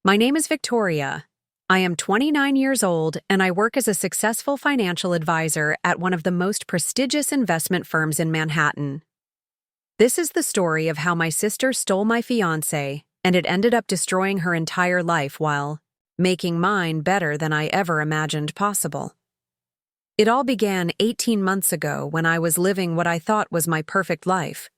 My name is Victoria. I am 29 years old and I work as a successful financial advisor at one of the most prestigious investment firms in Manhattan. This is the story of how my sister stole my fiancé and it ended up destroying her entire life while making mine better than I ever imagined possible. It all began 18 months ago when I was living what I thought was my perfect life.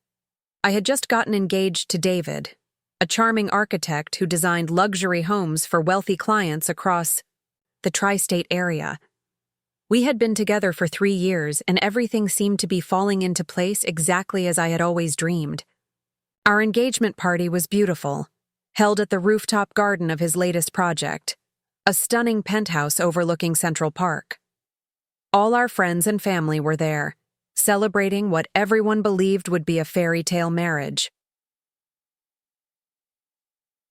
I had just gotten engaged to David, a charming architect who designed luxury homes for wealthy clients across the tri-state area. We had been together for 3 years and everything seemed to be falling into place exactly as I had always dreamed. Our engagement party was beautiful, held at the rooftop garden of his latest project, a stunning penthouse overlooking Central Park. All our friends and family were there, celebrating what everyone believed would be a fairy tale marriage.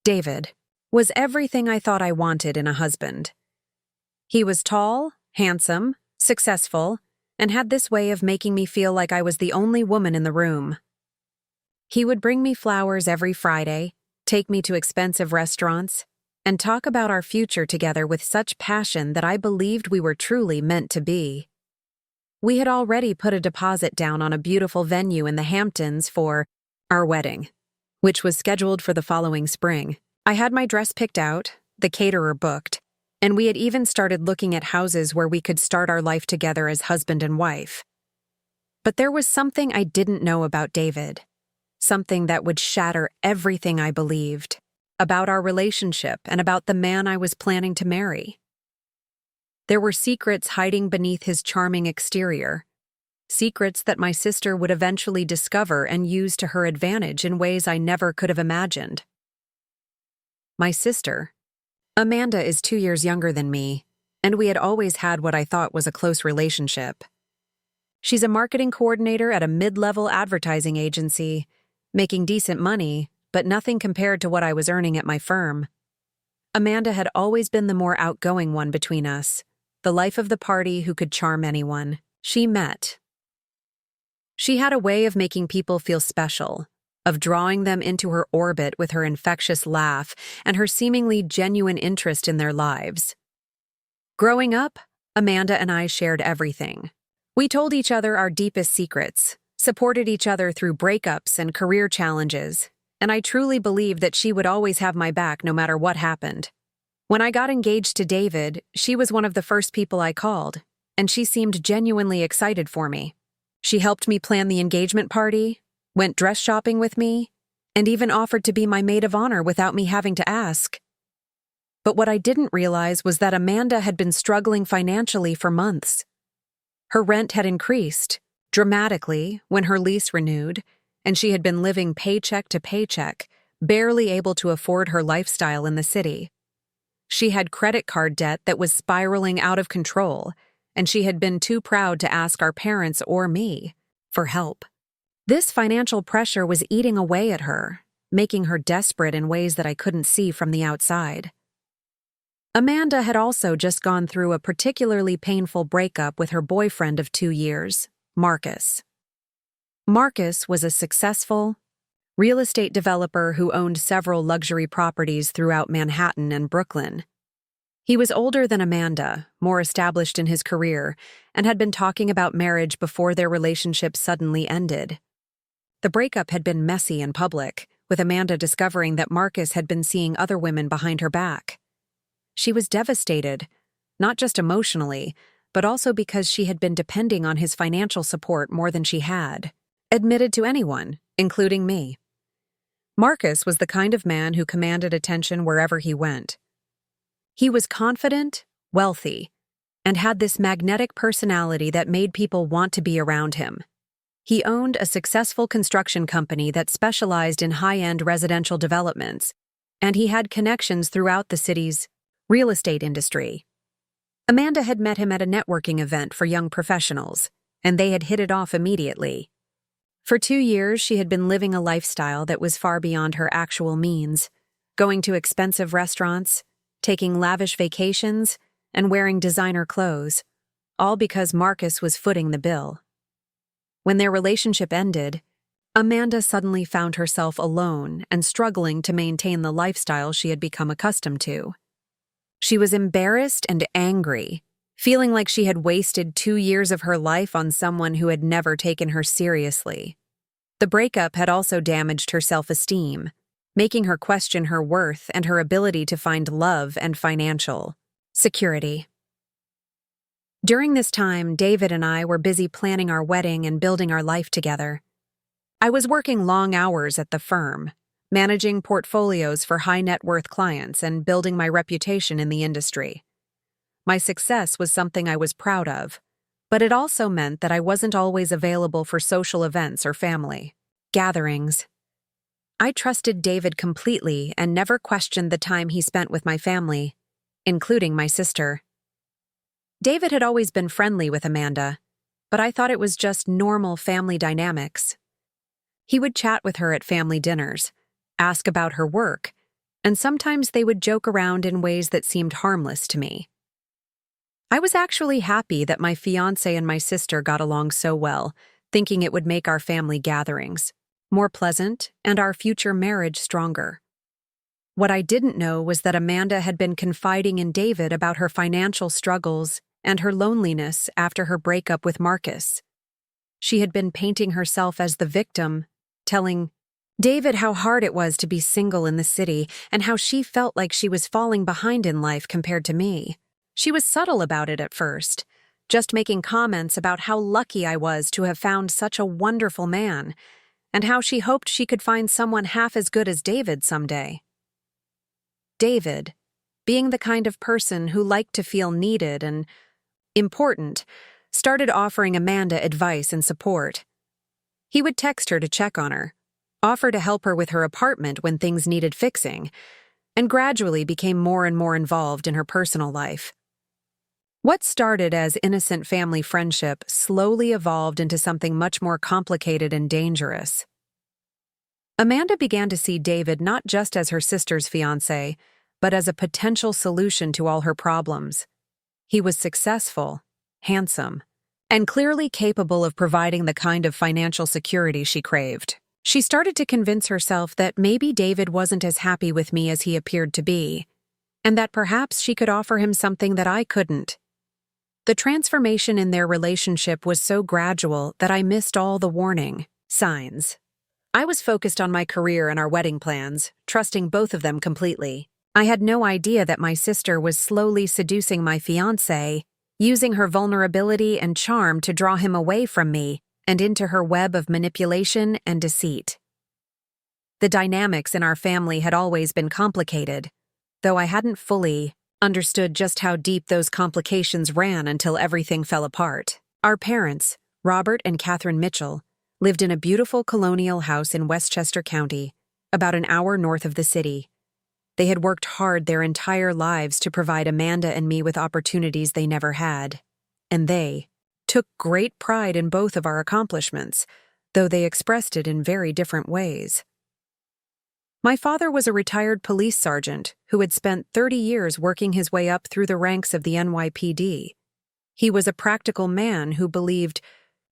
David was everything I thought I wanted in a husband. He was tall, handsome, successful, and had this way of making me feel like I was the only woman in the room. He would bring me flowers every Friday, take me to expensive restaurants, and talk about our future together with such passion that I believed we were truly meant to be. We had already put a deposit down on a beautiful venue in the Hamptons for our wedding, which was scheduled for the following spring. I had my dress picked out, the caterer booked, and we had even started looking at houses where we could start our life together as husband and wife. But there was something I didn't know about David, something that would shatter everything I believed about our relationship and about the man I was planning to marry. There were secrets hiding beneath his charming exterior, secrets that my sister would eventually discover and use to her advantage in ways I never could have imagined. My sister, Amanda, is 2 years younger than me, and we had always had what I thought was a close relationship. She's a marketing coordinator at a mid-level advertising agency, making decent money, but nothing compared to what I was earning at my firm. Amanda had always been the more outgoing one between us, the life of the party who could charm anyone she met. She had a way of making people feel special, of drawing them into her orbit with her infectious laugh and her seemingly genuine interest in their lives. Growing up, Amanda and I shared everything. We told each other our deepest secrets, supported each other through breakups and career challenges, and I truly believed that she would always have my back no matter what happened. When I got engaged to David, she was one of the first people I called, and she seemed genuinely excited for me. She helped me plan the engagement party, went dress shopping with me, and even offered to be my maid of honor without me having to ask. But what I didn't realize was that Amanda had been struggling financially for months. Her rent had increased dramatically when her lease renewed, and she had been living paycheck to paycheck, barely able to afford her lifestyle in the city. She had credit card debt that was spiraling out of control, and she had been too proud to ask our parents or me for help. This financial pressure was eating away at her, making her desperate in ways that I couldn't see from the outside. Amanda had also just gone through a particularly painful breakup with her boyfriend of 2 years, Marcus. Marcus was a successful real estate developer who owned several luxury properties throughout Manhattan and Brooklyn. He was older than Amanda, more established in his career, and had been talking about marriage before their relationship suddenly ended. The breakup had been messy and public, with Amanda discovering that Marcus had been seeing other women behind her back. She was devastated, not just emotionally, but also because she had been depending on his financial support more than she had admitted to anyone, including me. Marcus was the kind of man who commanded attention wherever he went. He was confident, wealthy, and had this magnetic personality that made people want to be around him. He owned a successful construction company that specialized in high-end residential developments, and he had connections throughout the city's real estate industry. Amanda had met him at a networking event for young professionals, and they had hit it off immediately. For 2 years, she had been living a lifestyle that was far beyond her actual means, going to expensive restaurants, taking lavish vacations, and wearing designer clothes, all because Marcus was footing the bill. When their relationship ended, Amanda suddenly found herself alone and struggling to maintain the lifestyle she had become accustomed to. She was embarrassed and angry, feeling like she had wasted 2 years of her life on someone who had never taken her seriously. The breakup had also damaged her self-esteem, making her question her worth and her ability to find love and financial security. During this time, David and I were busy planning our wedding and building our life together. I was working long hours at the firm, managing portfolios for high-net-worth clients and building my reputation in the industry. My success was something I was proud of, but it also meant that I wasn't always available for social events or family gatherings. I trusted David completely and never questioned the time he spent with my family, including my sister. David had always been friendly with Amanda, but I thought it was just normal family dynamics. He would chat with her at family dinners, ask about her work, and sometimes they would joke around in ways that seemed harmless to me. I was actually happy that my fiancé and my sister got along so well, thinking it would make our family gatherings more pleasant and our future marriage stronger. What I didn't know was that Amanda had been confiding in David about her financial struggles and her loneliness after her breakup with Marcus. She had been painting herself as the victim, telling David how hard it was to be single in the city and how she felt like she was falling behind in life compared to me. She was subtle about it at first, just making comments about how lucky I was to have found such a wonderful man, and how she hoped she could find someone half as good as David someday. David, being the kind of person who liked to feel needed and important, started offering Amanda advice and support. He would text her to check on her, offer to help her with her apartment when things needed fixing, and gradually became more and more involved in her personal life. What started as innocent family friendship slowly evolved into something much more complicated and dangerous. Amanda began to see David not just as her sister's fiancé, but as a potential solution to all her problems. He was successful, handsome, and clearly capable of providing the kind of financial security she craved. She started to convince herself that maybe David wasn't as happy with me as he appeared to be, and that perhaps she could offer him something that I couldn't. The transformation in their relationship was so gradual that I missed all the warning signs. I was focused on my career and our wedding plans, trusting both of them completely. I had no idea that my sister was slowly seducing my fiancé, using her vulnerability and charm to draw him away from me and into her web of manipulation and deceit. The dynamics in our family had always been complicated, though I hadn't fully understood just how deep those complications ran until everything fell apart. Our parents, Robert and Catherine Mitchell, lived in a beautiful colonial house in Westchester County, about an hour north of the city. They had worked hard their entire lives to provide Amanda and me with opportunities they never had, and they took great pride in both of our accomplishments, though they expressed it in very different ways. My father was a retired police sergeant who had spent 30 years working his way up through the ranks of the NYPD. He was a practical man who believed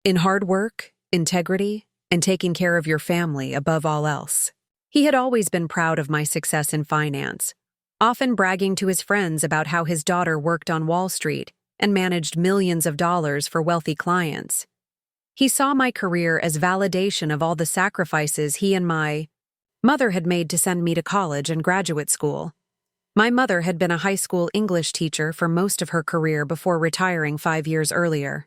in hard work, integrity, and taking care of your family above all else. He had always been proud of my success in finance, often bragging to his friends about how his daughter worked on Wall Street and managed millions of dollars for wealthy clients. He saw my career as validation of all the sacrifices he and my mother had made to send me to college and graduate school. My mother had been a high school English teacher for most of her career before retiring 5 years earlier.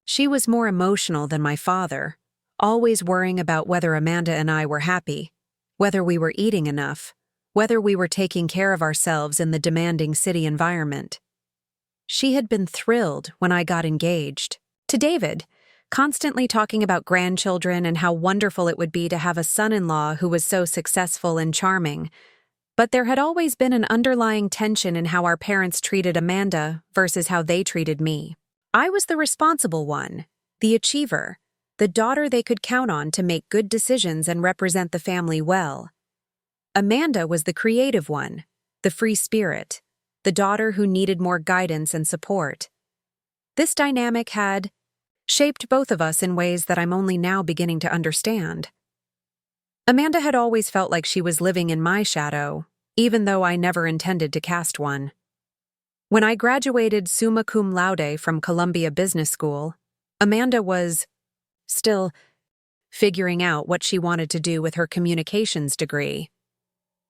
She was more emotional than my father, always worrying about whether Amanda and I were happy, whether we were eating enough, whether we were taking care of ourselves in the demanding city environment. She had been thrilled when I got engaged to David, constantly talking about grandchildren and how wonderful it would be to have a son-in-law who was so successful and charming. But there had always been an underlying tension in how our parents treated Amanda versus how they treated me. I was the responsible one, the achiever, the daughter they could count on to make good decisions and represent the family well. Amanda was the creative one, the free spirit, the daughter who needed more guidance and support. This dynamic had shaped both of us in ways that I'm only now beginning to understand. Amanda had always felt like she was living in my shadow, even though I never intended to cast one. When I graduated summa cum laude from Columbia Business School, Amanda was still figuring out what she wanted to do with her communications degree.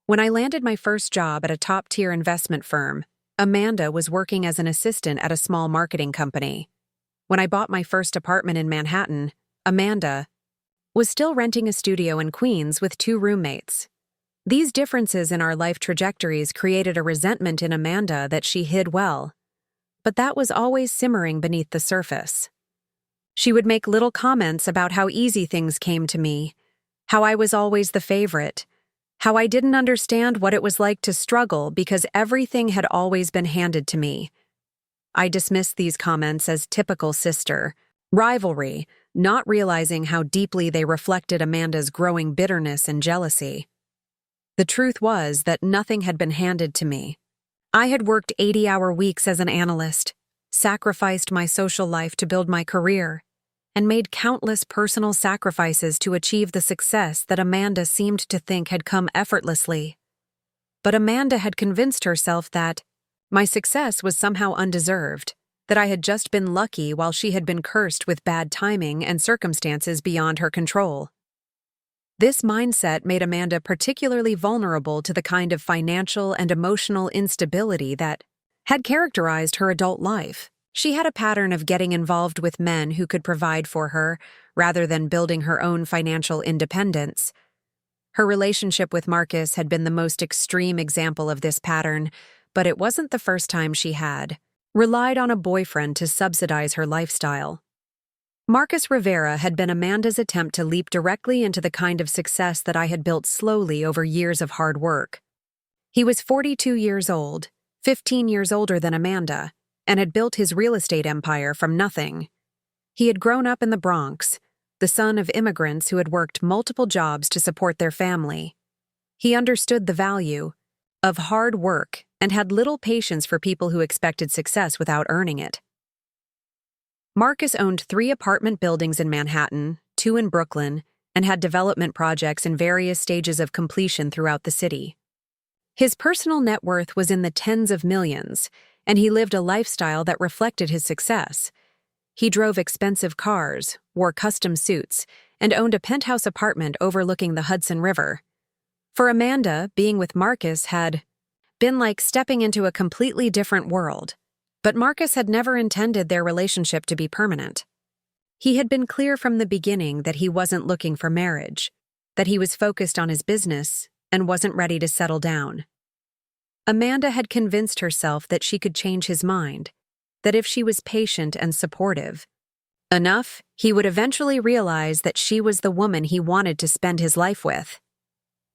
When I landed my first job at a top-tier investment firm, Amanda was working as an assistant at a small marketing company. When I bought my first apartment in Manhattan, Amanda was still renting a studio in Queens with 2 roommates. These differences in our life trajectories created a resentment in Amanda that she hid well, but that was always simmering beneath the surface. She would make little comments about how easy things came to me, how I was always the favorite, how I didn't understand what it was like to struggle because everything had always been handed to me. I dismissed these comments as typical sister rivalry, not realizing how deeply they reflected Amanda's growing bitterness and jealousy. The truth was that nothing had been handed to me. I had worked 80-hour weeks as an analyst, sacrificed my social life to build my career, and made countless personal sacrifices to achieve the success that Amanda seemed to think had come effortlessly. But Amanda had convinced herself that my success was somehow undeserved, that I had just been lucky while she had been cursed with bad timing and circumstances beyond her control. This mindset made Amanda particularly vulnerable to the kind of financial and emotional instability that had characterized her adult life. She had a pattern of getting involved with men who could provide for her, rather than building her own financial independence. Her relationship with Marcus had been the most extreme example of this pattern, but it wasn't the first time she had relied on a boyfriend to subsidize her lifestyle. Marcus Rivera had been Amanda's attempt to leap directly into the kind of success that I had built slowly over years of hard work. He was 42 years old, 15 years older than Amanda, and had built his real estate empire from nothing. He had grown up in the Bronx, the son of immigrants who had worked multiple jobs to support their family. He understood the value of hard work and had little patience for people who expected success without earning it. Marcus owned 3 apartment buildings in Manhattan, 2 in Brooklyn, and had development projects in various stages of completion throughout the city. His personal net worth was in the tens of millions, and he lived a lifestyle that reflected his success. He drove expensive cars, wore custom suits, and owned a penthouse apartment overlooking the Hudson River. For Amanda, being with Marcus had been like stepping into a completely different world. But Marcus had never intended their relationship to be permanent. He had been clear from the beginning that he wasn't looking for marriage, that he was focused on his business and wasn't ready to settle down. Amanda had convinced herself that she could change his mind, that if she was patient and supportive enough, he would eventually realize that she was the woman he wanted to spend his life with.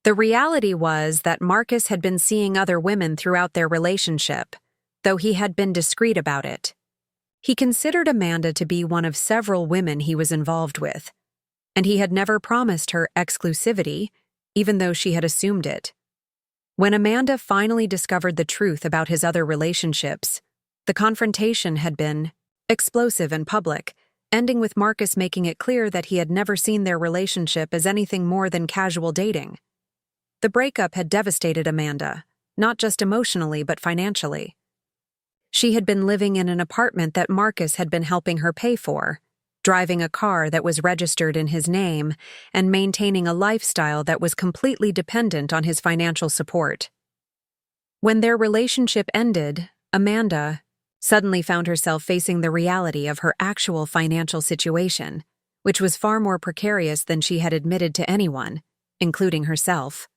The reality was that Marcus had been seeing other women throughout their relationship, though he had been discreet about it. He considered Amanda to be one of several women he was involved with, and he had never promised her exclusivity, even though she had assumed it. When Amanda finally discovered the truth about his other relationships, the confrontation had been explosive and public, ending with Marcus making it clear that he had never seen their relationship as anything more than casual dating. The breakup had devastated Amanda, not just emotionally but financially. She had been living in an apartment that Marcus had been helping her pay for, driving a car that was registered in his name, and maintaining a lifestyle that was completely dependent on his financial support. When their relationship ended, Amanda suddenly found herself facing the reality of her actual financial situation, which was far more precarious than she had admitted to anyone, including herself.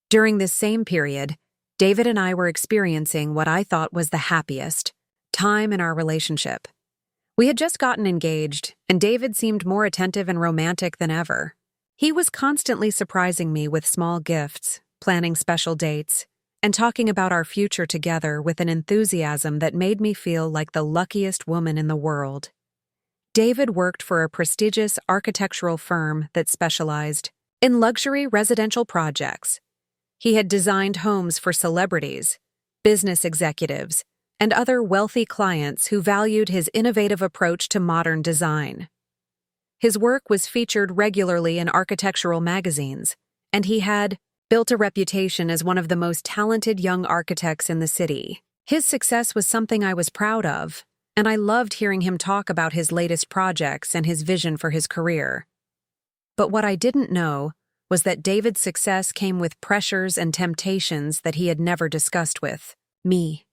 During this same period, David and I were experiencing what I thought was the happiest time in our relationship. We had just gotten engaged, and David seemed more attentive and romantic than ever. He was constantly surprising me with small gifts, planning special dates, and talking about our future together with an enthusiasm that made me feel like the luckiest woman in the world. David worked for a prestigious architectural firm that specialized in luxury residential projects. He had designed homes for celebrities, business executives, and other wealthy clients who valued his innovative approach to modern design. His work was featured regularly in architectural magazines, and he had built a reputation as one of the most talented young architects in the city. His success was something I was proud of, and I loved hearing him talk about his latest projects and his vision for his career. But what I didn't know was that David's success came with pressures and temptations that he had never discussed with me.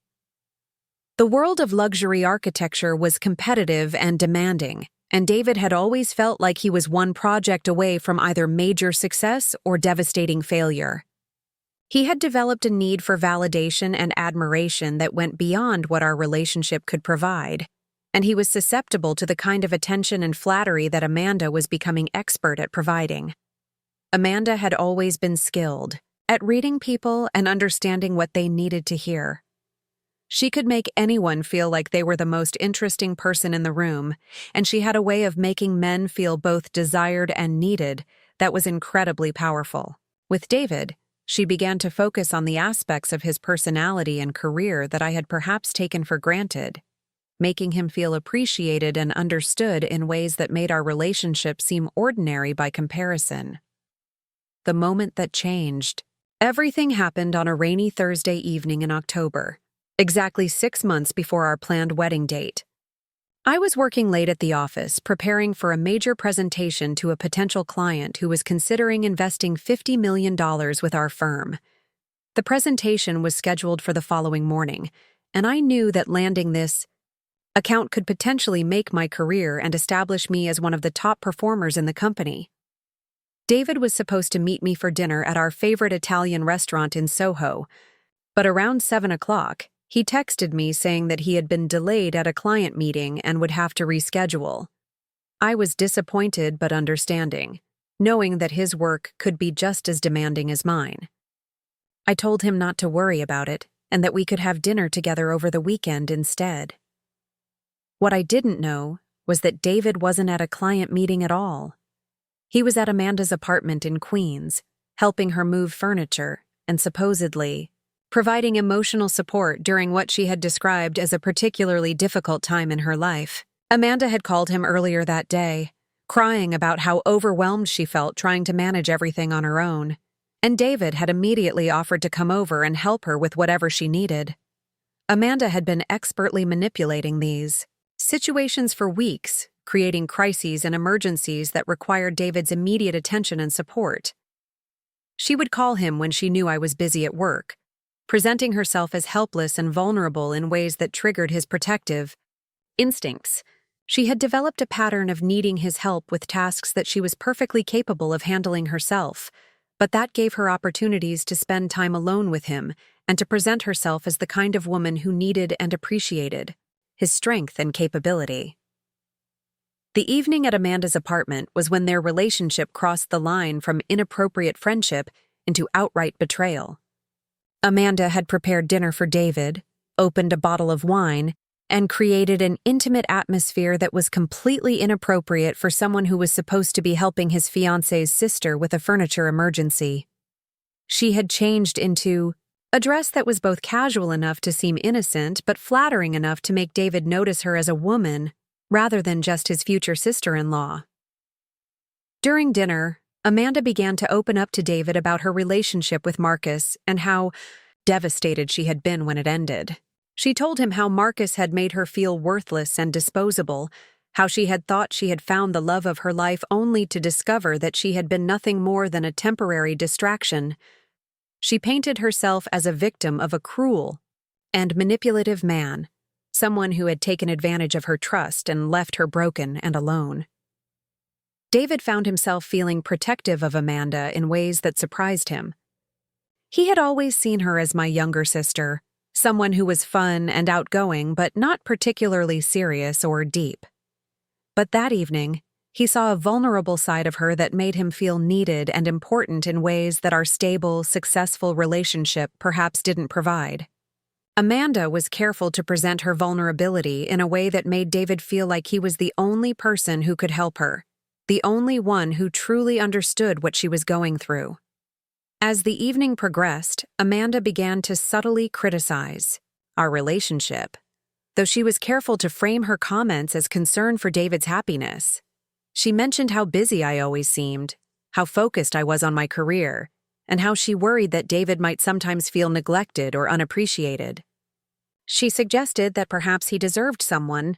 The world of luxury architecture was competitive and demanding, and David had always felt like he was one project away from either major success or devastating failure. He had developed a need for validation and admiration that went beyond what our relationship could provide, and he was susceptible to the kind of attention and flattery that Amanda was becoming expert at providing. Amanda had always been skilled at reading people and understanding what they needed to hear. She could make anyone feel like they were the most interesting person in the room, and she had a way of making men feel both desired and needed that was incredibly powerful. With David, she began to focus on the aspects of his personality and career that I had perhaps taken for granted, making him feel appreciated and understood in ways that made our relationship seem ordinary by comparison. The moment that changed. Everything happened on a rainy Thursday evening in October, exactly 6 months before our planned wedding date. I was working late at the office, preparing for a major presentation to a potential client who was considering investing $50 million with our firm. The presentation was scheduled for the following morning, and I knew that landing this account could potentially make my career and establish me as one of the top performers in the company. David was supposed to meet me for dinner at our favorite Italian restaurant in Soho, but around 7 o'clock, he texted me saying that he had been delayed at a client meeting and would have to reschedule. I was disappointed but understanding, knowing that his work could be just as demanding as mine. I told him not to worry about it and that we could have dinner together over the weekend instead. What I didn't know was that David wasn't at a client meeting at all. He was at Amanda's apartment in Queens, helping her move furniture and supposedly providing emotional support during what she had described as a particularly difficult time in her life. Amanda had called him earlier that day, crying about how overwhelmed she felt trying to manage everything on her own, and David had immediately offered to come over and help her with whatever she needed. Amanda had been expertly manipulating these situations for weeks, creating crises and emergencies that required David's immediate attention and support. She would call him when she knew I was busy at work, presenting herself as helpless and vulnerable in ways that triggered his protective instincts. She had developed a pattern of needing his help with tasks that she was perfectly capable of handling herself, but that gave her opportunities to spend time alone with him and to present herself as the kind of woman who needed and appreciated his strength and capability. The evening at Amanda's apartment was when their relationship crossed the line from inappropriate friendship into outright betrayal. Amanda had prepared dinner for David, opened a bottle of wine, and created an intimate atmosphere that was completely inappropriate for someone who was supposed to be helping his fiancé's sister with a furniture emergency. She had changed into a dress that was both casual enough to seem innocent but flattering enough to make David notice her as a woman rather than just his future sister-in-law. During dinner, Amanda began to open up to David about her relationship with Marcus and how devastated she had been when it ended. She told him how Marcus had made her feel worthless and disposable, how she had thought she had found the love of her life only to discover that she had been nothing more than a temporary distraction. She painted herself as a victim of a cruel and manipulative man, someone who had taken advantage of her trust and left her broken and alone. David found himself feeling protective of Amanda in ways that surprised him. He had always seen her as my younger sister, someone who was fun and outgoing but not particularly serious or deep. But that evening, he saw a vulnerable side of her that made him feel needed and important in ways that our stable, successful relationship perhaps didn't provide. Amanda was careful to present her vulnerability in a way that made David feel like he was the only person who could help her, the only one who truly understood what she was going through. As the evening progressed, Amanda began to subtly criticize our relationship, though she was careful to frame her comments as concern for David's happiness. She mentioned how busy I always seemed, how focused I was on my career, and how she worried that David might sometimes feel neglected or unappreciated. She suggested that perhaps he deserved someone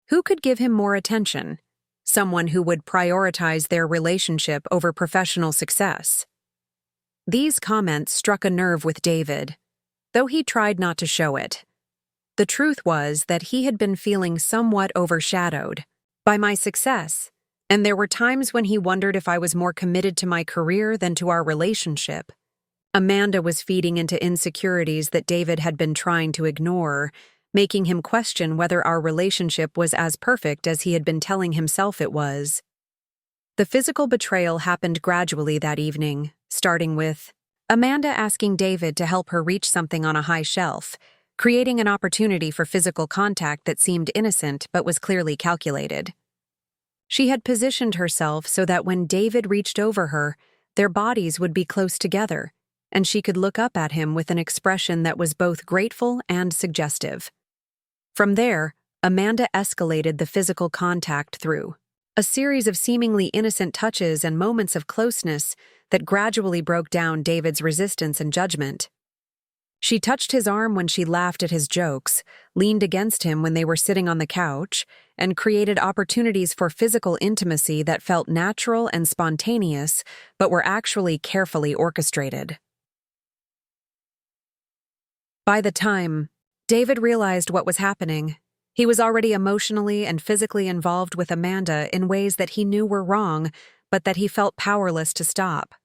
who could give him more attention, someone who would prioritize their relationship over professional success. These comments struck a nerve with David, though he tried not to show it. The truth was that he had been feeling somewhat overshadowed by my success, and there were times when he wondered if I was more committed to my career than to our relationship. Amanda was feeding into insecurities that David had been trying to ignore, making him question whether our relationship was as perfect as he had been telling himself it was. The physical betrayal happened gradually that evening, starting with Amanda asking David to help her reach something on a high shelf, creating an opportunity for physical contact that seemed innocent but was clearly calculated. She had positioned herself so that when David reached over her, their bodies would be close together, and she could look up at him with an expression that was both grateful and suggestive. From there, Amanda escalated the physical contact through a series of seemingly innocent touches and moments of closeness that gradually broke down David's resistance and judgment. She touched his arm when she laughed at his jokes, leaned against him when they were sitting on the couch, and created opportunities for physical intimacy that felt natural and spontaneous, but were actually carefully orchestrated. By the time David realized what was happening, he was already emotionally and physically involved with Amanda in ways that he knew were wrong, but that he felt powerless to stop.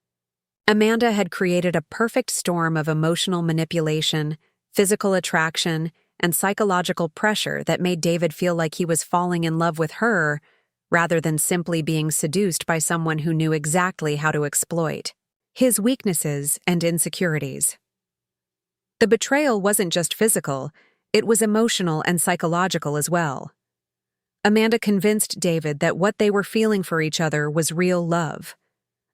Amanda had created a perfect storm of emotional manipulation, physical attraction, and psychological pressure that made David feel like he was falling in love with her, rather than simply being seduced by someone who knew exactly how to exploit his weaknesses and insecurities. The betrayal wasn't just physical, it was emotional and psychological as well. Amanda convinced David that what they were feeling for each other was real love,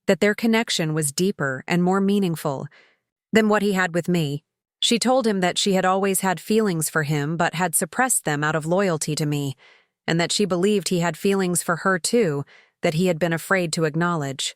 that their connection was deeper and more meaningful than what he had with me. She told him that she had always had feelings for him but had suppressed them out of loyalty to me, and that she believed he had feelings for her too that he had been afraid to acknowledge.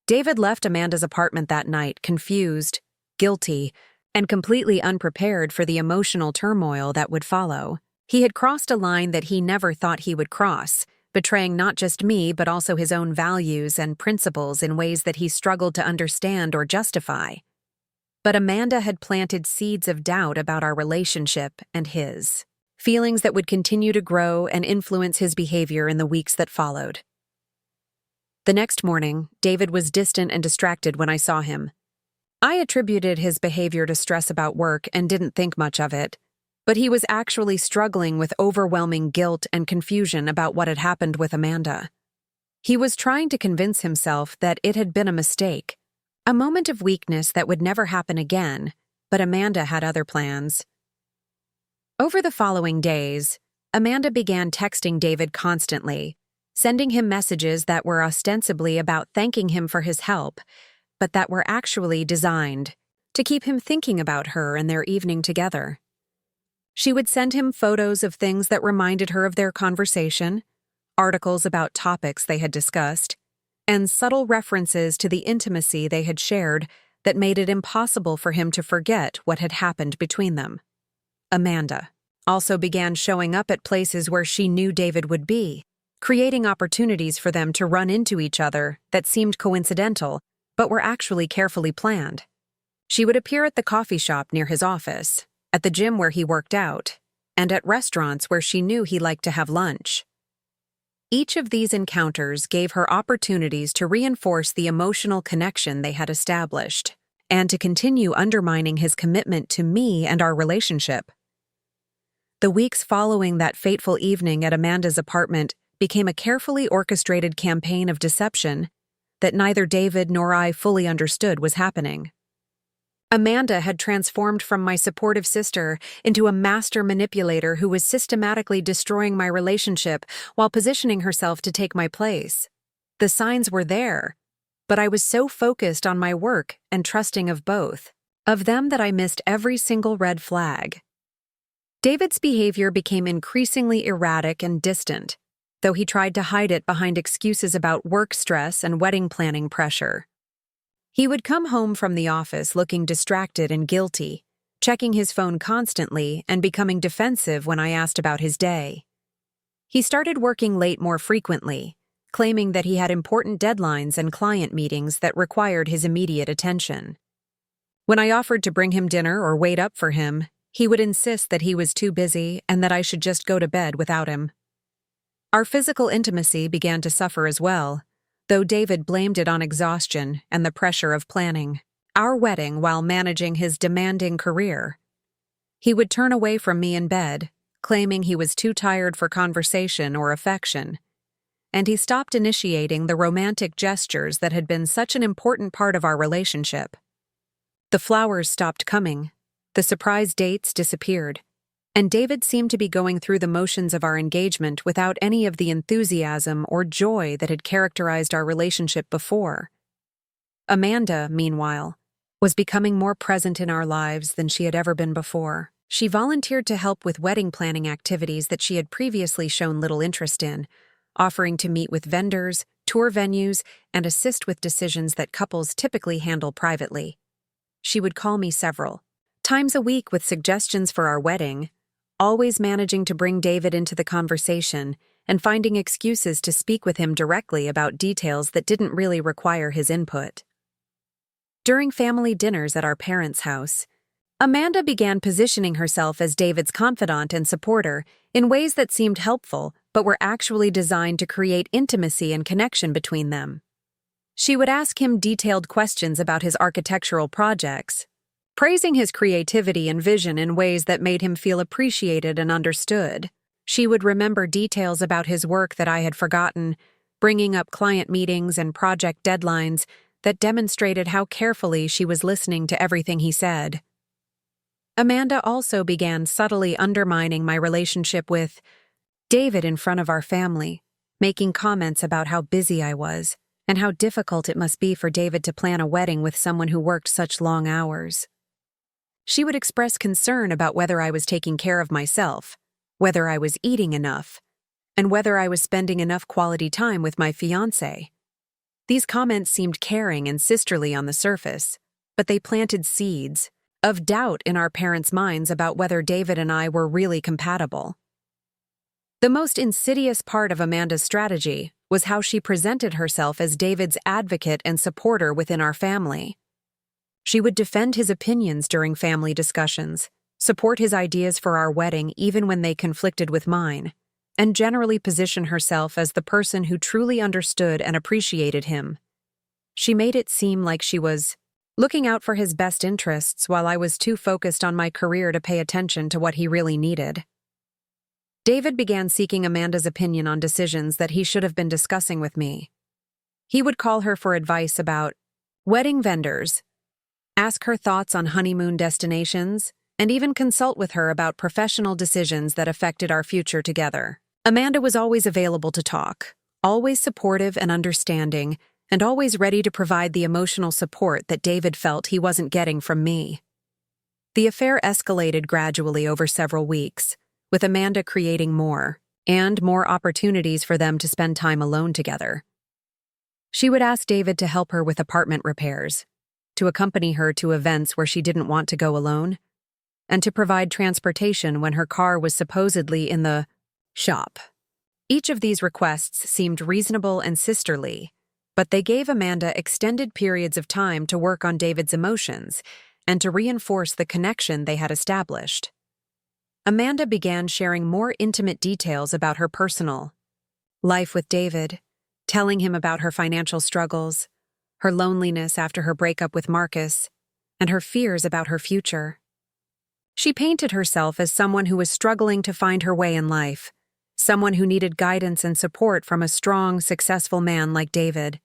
David left Amanda's apartment that night confused, guilty, and completely unprepared for the emotional turmoil that would follow. He had crossed a line that he never thought he would cross, betraying not just me but also his own values and principles in ways that he struggled to understand or justify. But Amanda had planted seeds of doubt about our relationship and his, feelings that would continue to grow and influence his behavior in the weeks that followed. The next morning, David was distant and distracted when I saw him. I attributed his behavior to stress about work and didn't think much of it, but he was actually struggling with overwhelming guilt and confusion about what had happened with Amanda. He was trying to convince himself that it had been a mistake, a moment of weakness that would never happen again, but Amanda had other plans. Over the following days, Amanda began texting David constantly, sending him messages that were ostensibly about thanking him for his help, but that were actually designed to keep him thinking about her and their evening together. She would send him photos of things that reminded her of their conversation, articles about topics they had discussed, and subtle references to the intimacy they had shared that made it impossible for him to forget what had happened between them. Amanda also began showing up at places where she knew David would be, creating opportunities for them to run into each other that seemed coincidental but were actually carefully planned. She would appear at the coffee shop near his office, at the gym where he worked out, and at restaurants where she knew he liked to have lunch. Each of these encounters gave her opportunities to reinforce the emotional connection they had established, and to continue undermining his commitment to me and our relationship. The weeks following that fateful evening at Amanda's apartment became a carefully orchestrated campaign of deception that neither David nor I fully understood was happening. Amanda had transformed from my supportive sister into a master manipulator who was systematically destroying my relationship while positioning herself to take my place. The signs were there, but I was so focused on my work and trusting of both of them that I missed every single red flag. David's behavior became increasingly erratic and distant, though he tried to hide it behind excuses about work stress and wedding planning pressure. He would come home from the office looking distracted and guilty, checking his phone constantly and becoming defensive when I asked about his day. He started working late more frequently, claiming that he had important deadlines and client meetings that required his immediate attention. When I offered to bring him dinner or wait up for him, he would insist that he was too busy and that I should just go to bed without him. Our physical intimacy began to suffer as well, though David blamed it on exhaustion and the pressure of planning our wedding while managing his demanding career. He would turn away from me in bed, claiming he was too tired for conversation or affection, and he stopped initiating the romantic gestures that had been such an important part of our relationship. The flowers stopped coming, the surprise dates disappeared, and David seemed to be going through the motions of our engagement without any of the enthusiasm or joy that had characterized our relationship before. Amanda, meanwhile, was becoming more present in our lives than she had ever been before. She volunteered to help with wedding planning activities that she had previously shown little interest in, offering to meet with vendors, tour venues, and assist with decisions that couples typically handle privately. She would call me several times a week with suggestions for our wedding, always managing to bring David into the conversation and finding excuses to speak with him directly about details that didn't really require his input. During family dinners at our parents' house, Amanda began positioning herself as David's confidant and supporter in ways that seemed helpful but were actually designed to create intimacy and connection between them. She would ask him detailed questions about his architectural projects, praising his creativity and vision in ways that made him feel appreciated and understood. She would remember details about his work that I had forgotten, bringing up client meetings and project deadlines that demonstrated how carefully she was listening to everything he said. Amanda also began subtly undermining my relationship with David in front of our family, making comments about how busy I was and how difficult it must be for David to plan a wedding with someone who worked such long hours. She would express concern about whether I was taking care of myself, whether I was eating enough, and whether I was spending enough quality time with my fiancé. These comments seemed caring and sisterly on the surface, but they planted seeds of doubt in our parents' minds about whether David and I were really compatible. The most insidious part of Amanda's strategy was how she presented herself as David's advocate and supporter within our family. She would defend his opinions during family discussions, support his ideas for our wedding even when they conflicted with mine, and generally position herself as the person who truly understood and appreciated him. She made it seem like she was looking out for his best interests while I was too focused on my career to pay attention to what he really needed. David began seeking Amanda's opinion on decisions that he should have been discussing with me. He would call her for advice about wedding vendors, ask her thoughts on honeymoon destinations, and even consult with her about professional decisions that affected our future together. Amanda was always available to talk, always supportive and understanding, and always ready to provide the emotional support that David felt he wasn't getting from me. The affair escalated gradually over several weeks, with Amanda creating more opportunities for them to spend time alone together. She would ask David to help her with apartment repairs, to accompany her to events where she didn't want to go alone, and to provide transportation when her car was supposedly in the shop. Each of these requests seemed reasonable and sisterly, but they gave Amanda extended periods of time to work on David's emotions and to reinforce the connection they had established. Amanda began sharing more intimate details about her personal life with David, telling him about her financial struggles, her loneliness after her breakup with Marcus, and her fears about her future. She painted herself as someone who was struggling to find her way in life, someone who needed guidance and support from a strong, successful man like David.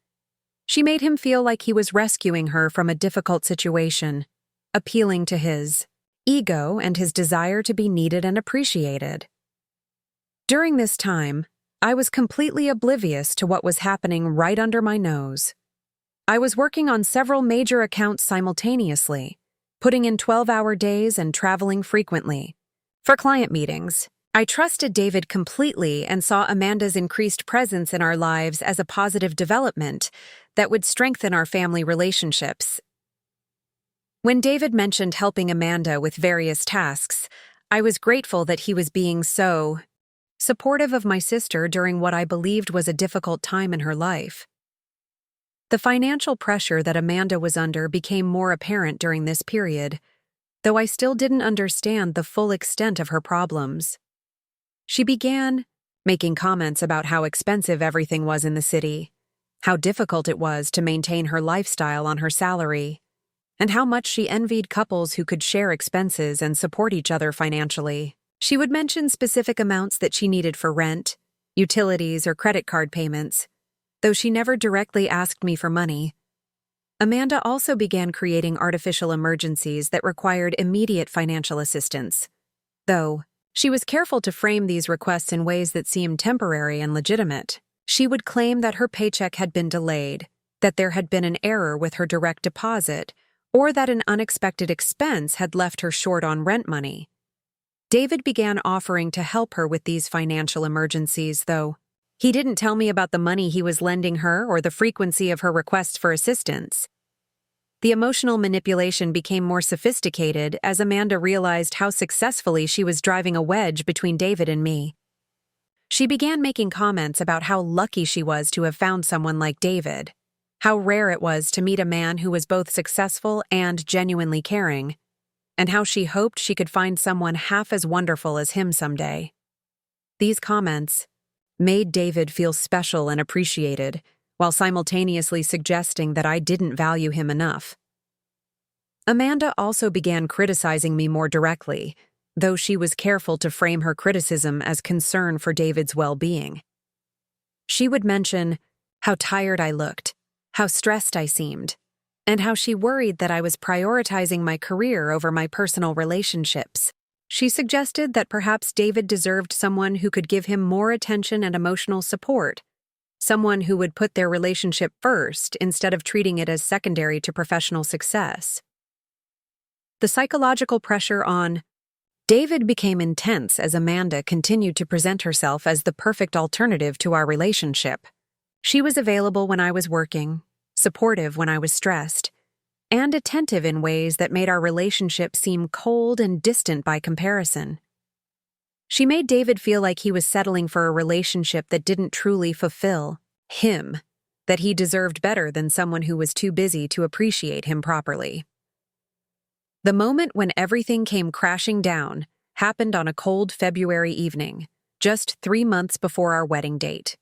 She made him feel like he was rescuing her from a difficult situation, appealing to his ego and his desire to be needed and appreciated. During this time, I was completely oblivious to what was happening right under my nose. I was working on several major accounts simultaneously, putting in 12-hour days and traveling frequently for client meetings. I trusted David completely and saw Amanda's increased presence in our lives as a positive development that would strengthen our family relationships. When David mentioned helping Amanda with various tasks, I was grateful that he was being so supportive of my sister during what I believed was a difficult time in her life. The financial pressure that Amanda was under became more apparent during this period, though I still didn't understand the full extent of her problems. She began making comments about how expensive everything was in the city, how difficult it was to maintain her lifestyle on her salary, and how much she envied couples who could share expenses and support each other financially. She would mention specific amounts that she needed for rent, utilities, or credit card payments, though she never directly asked me for money. Amanda also began creating artificial emergencies that required immediate financial assistance, though she was careful to frame these requests in ways that seemed temporary and legitimate. She would claim that her paycheck had been delayed, that there had been an error with her direct deposit, or that an unexpected expense had left her short on rent money. David began offering to help her with these financial emergencies, though he didn't tell me about the money he was lending her or the frequency of her requests for assistance. The emotional manipulation became more sophisticated as Amanda realized how successfully she was driving a wedge between David and me. She began making comments about how lucky she was to have found someone like David, how rare it was to meet a man who was both successful and genuinely caring, and how she hoped she could find someone half as wonderful as him someday. These comments made David feel special and appreciated, while simultaneously suggesting that I didn't value him enough. Amanda also began criticizing me more directly, though she was careful to frame her criticism as concern for David's well-being. She would mention how tired I looked, how stressed I seemed, and how she worried that I was prioritizing my career over my personal relationships. She suggested that perhaps David deserved someone who could give him more attention and emotional support, someone who would put their relationship first instead of treating it as secondary to professional success. The psychological pressure on David became intense as Amanda continued to present herself as the perfect alternative to our relationship. She was available when I was working, supportive when I was stressed, and attentive in ways that made our relationship seem cold and distant by comparison. She made David feel like he was settling for a relationship that didn't truly fulfill him, that he deserved better than someone who was too busy to appreciate him properly. The moment when everything came crashing down happened on a cold February evening, just 3 months before our wedding date.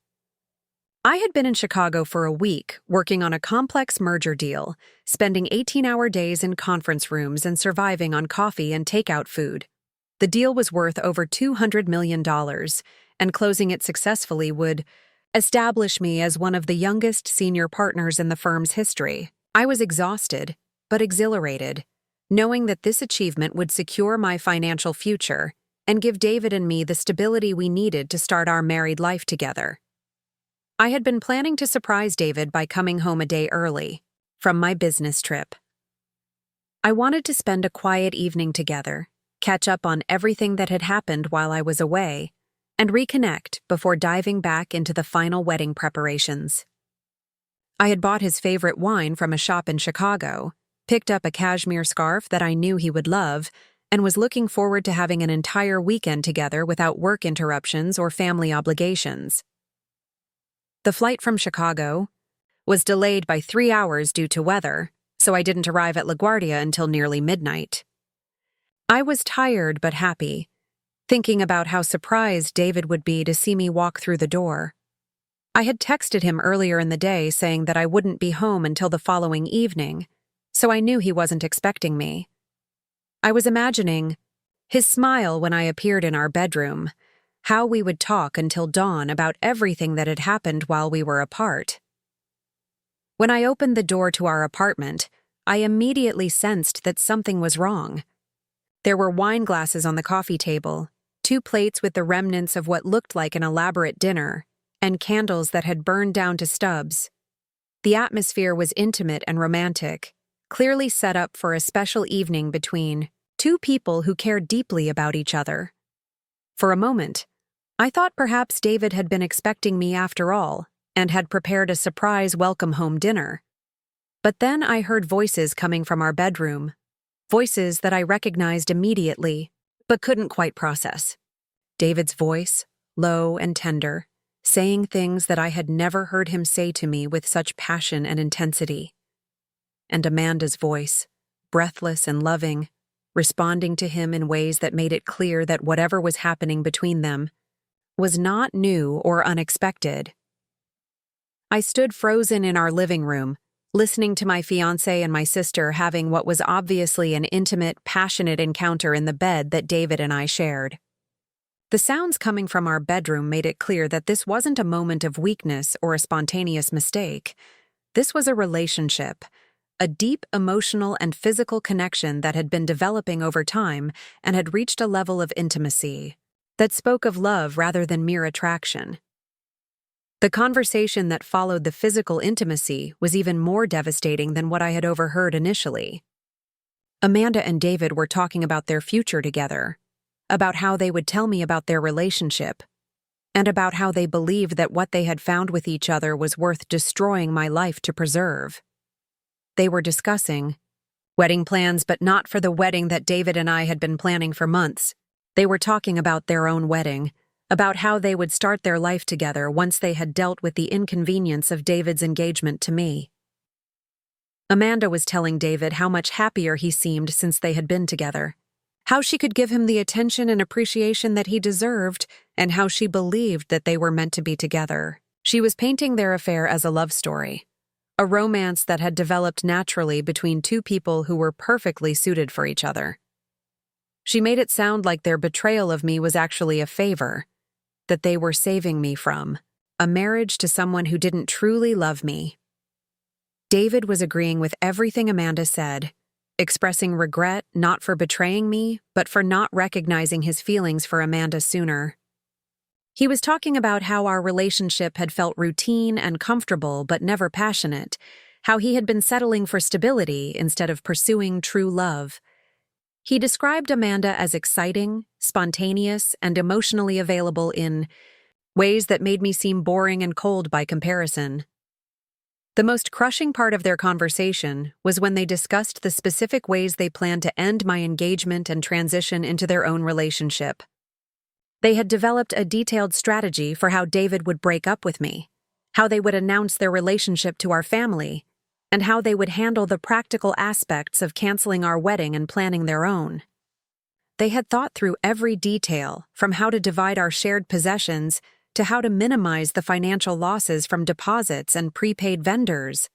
I had been in Chicago for a week working on a complex merger deal, spending 18-hour days in conference rooms and surviving on coffee and takeout food. The deal was worth over $200 million, and closing it successfully would establish me as one of the youngest senior partners in the firm's history. I was exhausted, but exhilarated, knowing that this achievement would secure my financial future and give David and me the stability we needed to start our married life together. I had been planning to surprise David by coming home a day early from my business trip. I wanted to spend a quiet evening together, catch up on everything that had happened while I was away, and reconnect before diving back into the final wedding preparations. I had bought his favorite wine from a shop in Chicago, picked up a cashmere scarf that I knew he would love, and was looking forward to having an entire weekend together without work interruptions or family obligations. The flight from Chicago was delayed by 3 hours due to weather, so I didn't arrive at LaGuardia until nearly midnight. I was tired but happy, thinking about how surprised David would be to see me walk through the door. I had texted him earlier in the day saying that I wouldn't be home until the following evening, so I knew he wasn't expecting me. I was imagining his smile when I appeared in our bedroom, how we would talk until dawn about everything that had happened while we were apart. When I opened the door to our apartment, I immediately sensed that something was wrong. There were wine glasses on the coffee table, 2 plates with the remnants of what looked like an elaborate dinner, and candles that had burned down to stubs. The atmosphere was intimate and romantic, clearly set up for a special evening between 2 people who cared deeply about each other. For a moment, I thought perhaps David had been expecting me after all and had prepared a surprise welcome home dinner. But then I heard voices coming from our bedroom, voices that I recognized immediately, but couldn't quite process. David's voice, low and tender, saying things that I had never heard him say to me with such passion and intensity. And Amanda's voice, breathless and loving, responding to him in ways that made it clear that whatever was happening between them was not new or unexpected. I stood frozen in our living room, listening to my fiancé and my sister having what was obviously an intimate, passionate encounter in the bed that David and I shared. The sounds coming from our bedroom made it clear that this wasn't a moment of weakness or a spontaneous mistake. This was a relationship, a deep emotional and physical connection that had been developing over time and had reached a level of intimacy that spoke of love rather than mere attraction. The conversation that followed the physical intimacy was even more devastating than what I had overheard initially. Amanda and David were talking about their future together, about how they would tell me about their relationship, and about how they believed that what they had found with each other was worth destroying my life to preserve. They were discussing wedding plans, but not for the wedding that David and I had been planning for months. They were talking about their own wedding, about how they would start their life together once they had dealt with the inconvenience of David's engagement to me. Amanda was telling David how much happier he seemed since they had been together, how she could give him the attention and appreciation that he deserved, and how she believed that they were meant to be together. She was painting their affair as a love story, a romance that had developed naturally between two people who were perfectly suited for each other. She made it sound like their betrayal of me was actually a favor, that they were saving me from a marriage to someone who didn't truly love me. David was agreeing with everything Amanda said, expressing regret not for betraying me, but for not recognizing his feelings for Amanda sooner. He was talking about how our relationship had felt routine and comfortable but never passionate, how he had been settling for stability instead of pursuing true love. He described Amanda as exciting, spontaneous, and emotionally available in ways that made me seem boring and cold by comparison. The most crushing part of their conversation was when they discussed the specific ways they planned to end my engagement and transition into their own relationship. They had developed a detailed strategy for how David would break up with me, how they would announce their relationship to our family, and how they would handle the practical aspects of canceling our wedding and planning their own. They had thought through every detail, from how to divide our shared possessions to how to minimize the financial losses from deposits and prepaid vendors.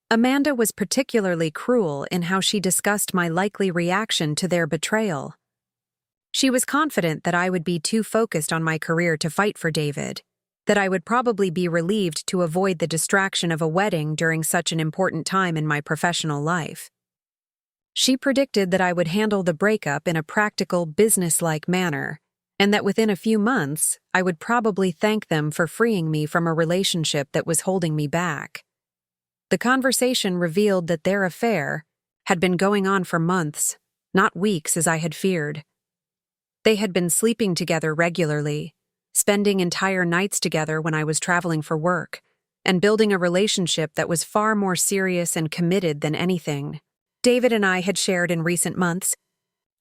Amanda was particularly cruel in how she discussed my likely reaction to their betrayal. She was confident that I would be too focused on my career to fight for David, that I would probably be relieved to avoid the distraction of a wedding during such an important time in my professional life. She predicted that I would handle the breakup in a practical, business-like manner, and that within a few months, I would probably thank them for freeing me from a relationship that was holding me back. The conversation revealed that their affair had been going on for months, not weeks as I had feared. They had been sleeping together regularly, spending entire nights together when I was traveling for work, and building a relationship that was far more serious and committed than anything David and I had shared in recent months.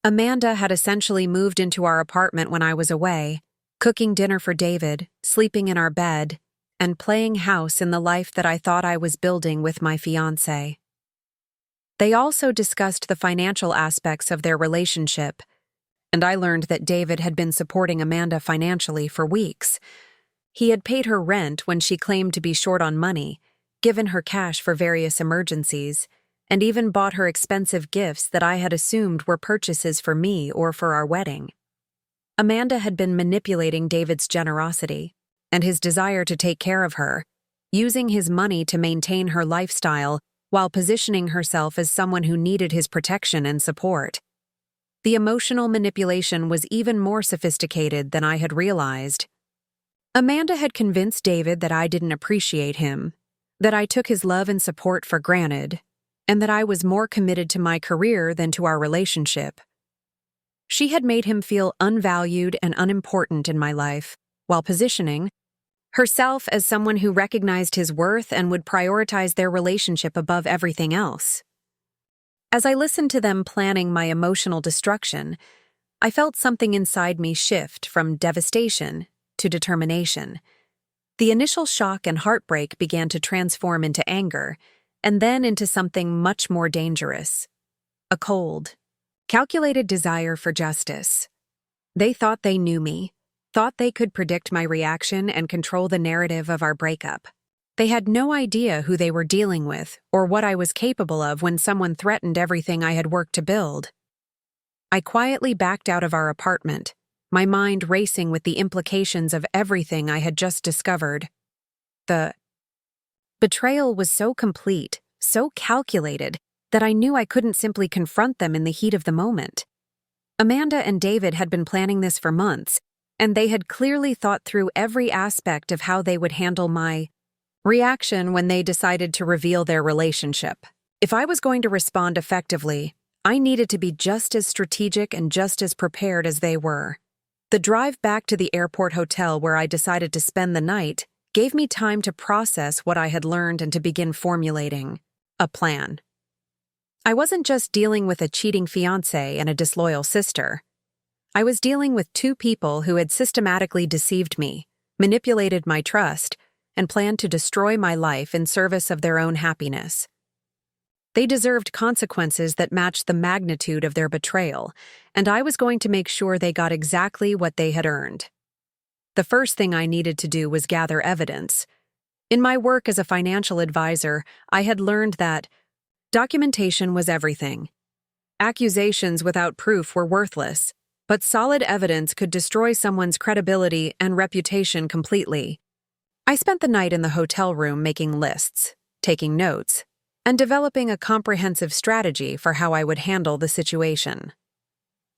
Amanda had essentially moved into our apartment when I was away, cooking dinner for David, sleeping in our bed, and playing house in the life that I thought I was building with my fiancé. They also discussed the financial aspects of their relationship, and I learned that David had been supporting Amanda financially for weeks. He had paid her rent when she claimed to be short on money, given her cash for various emergencies, and even bought her expensive gifts that I had assumed were purchases for me or for our wedding. Amanda had been manipulating David's generosity and his desire to take care of her, using his money to maintain her lifestyle while positioning herself as someone who needed his protection and support. The emotional manipulation was even more sophisticated than I had realized. Amanda had convinced David that I didn't appreciate him, that I took his love and support for granted, and that I was more committed to my career than to our relationship. She had made him feel unvalued and unimportant in my life, while positioning herself as someone who recognized his worth and would prioritize their relationship above everything else. As I listened to them planning my emotional destruction, I felt something inside me shift from devastation to determination. The initial shock and heartbreak began to transform into anger, and then into something much more dangerous. A cold, calculated desire for justice. They thought they knew me, thought they could predict my reaction and control the narrative of our breakup. They had no idea who they were dealing with or what I was capable of when someone threatened everything I had worked to build. I quietly backed out of our apartment, my mind racing with the implications of everything I had just discovered. The betrayal was so complete, so calculated, that I knew I couldn't simply confront them in the heat of the moment. Amanda and David had been planning this for months, and they had clearly thought through every aspect of how they would handle my reaction when they decided to reveal their relationship. If I was going to respond effectively, I needed to be just as strategic and just as prepared as they were. The drive back to the airport hotel where I decided to spend the night gave me time to process what I had learned and to begin formulating a plan. I wasn't just dealing with a cheating fiancé and a disloyal sister. I was dealing with two people who had systematically deceived me, manipulated my trust, and planned to destroy my life in service of their own happiness. They deserved consequences that matched the magnitude of their betrayal, and I was going to make sure they got exactly what they had earned. The first thing I needed to do was gather evidence. In my work as a financial advisor, I had learned that documentation was everything. Accusations without proof were worthless, but solid evidence could destroy someone's credibility and reputation completely. I spent the night in the hotel room making lists, taking notes, and developing a comprehensive strategy for how I would handle the situation.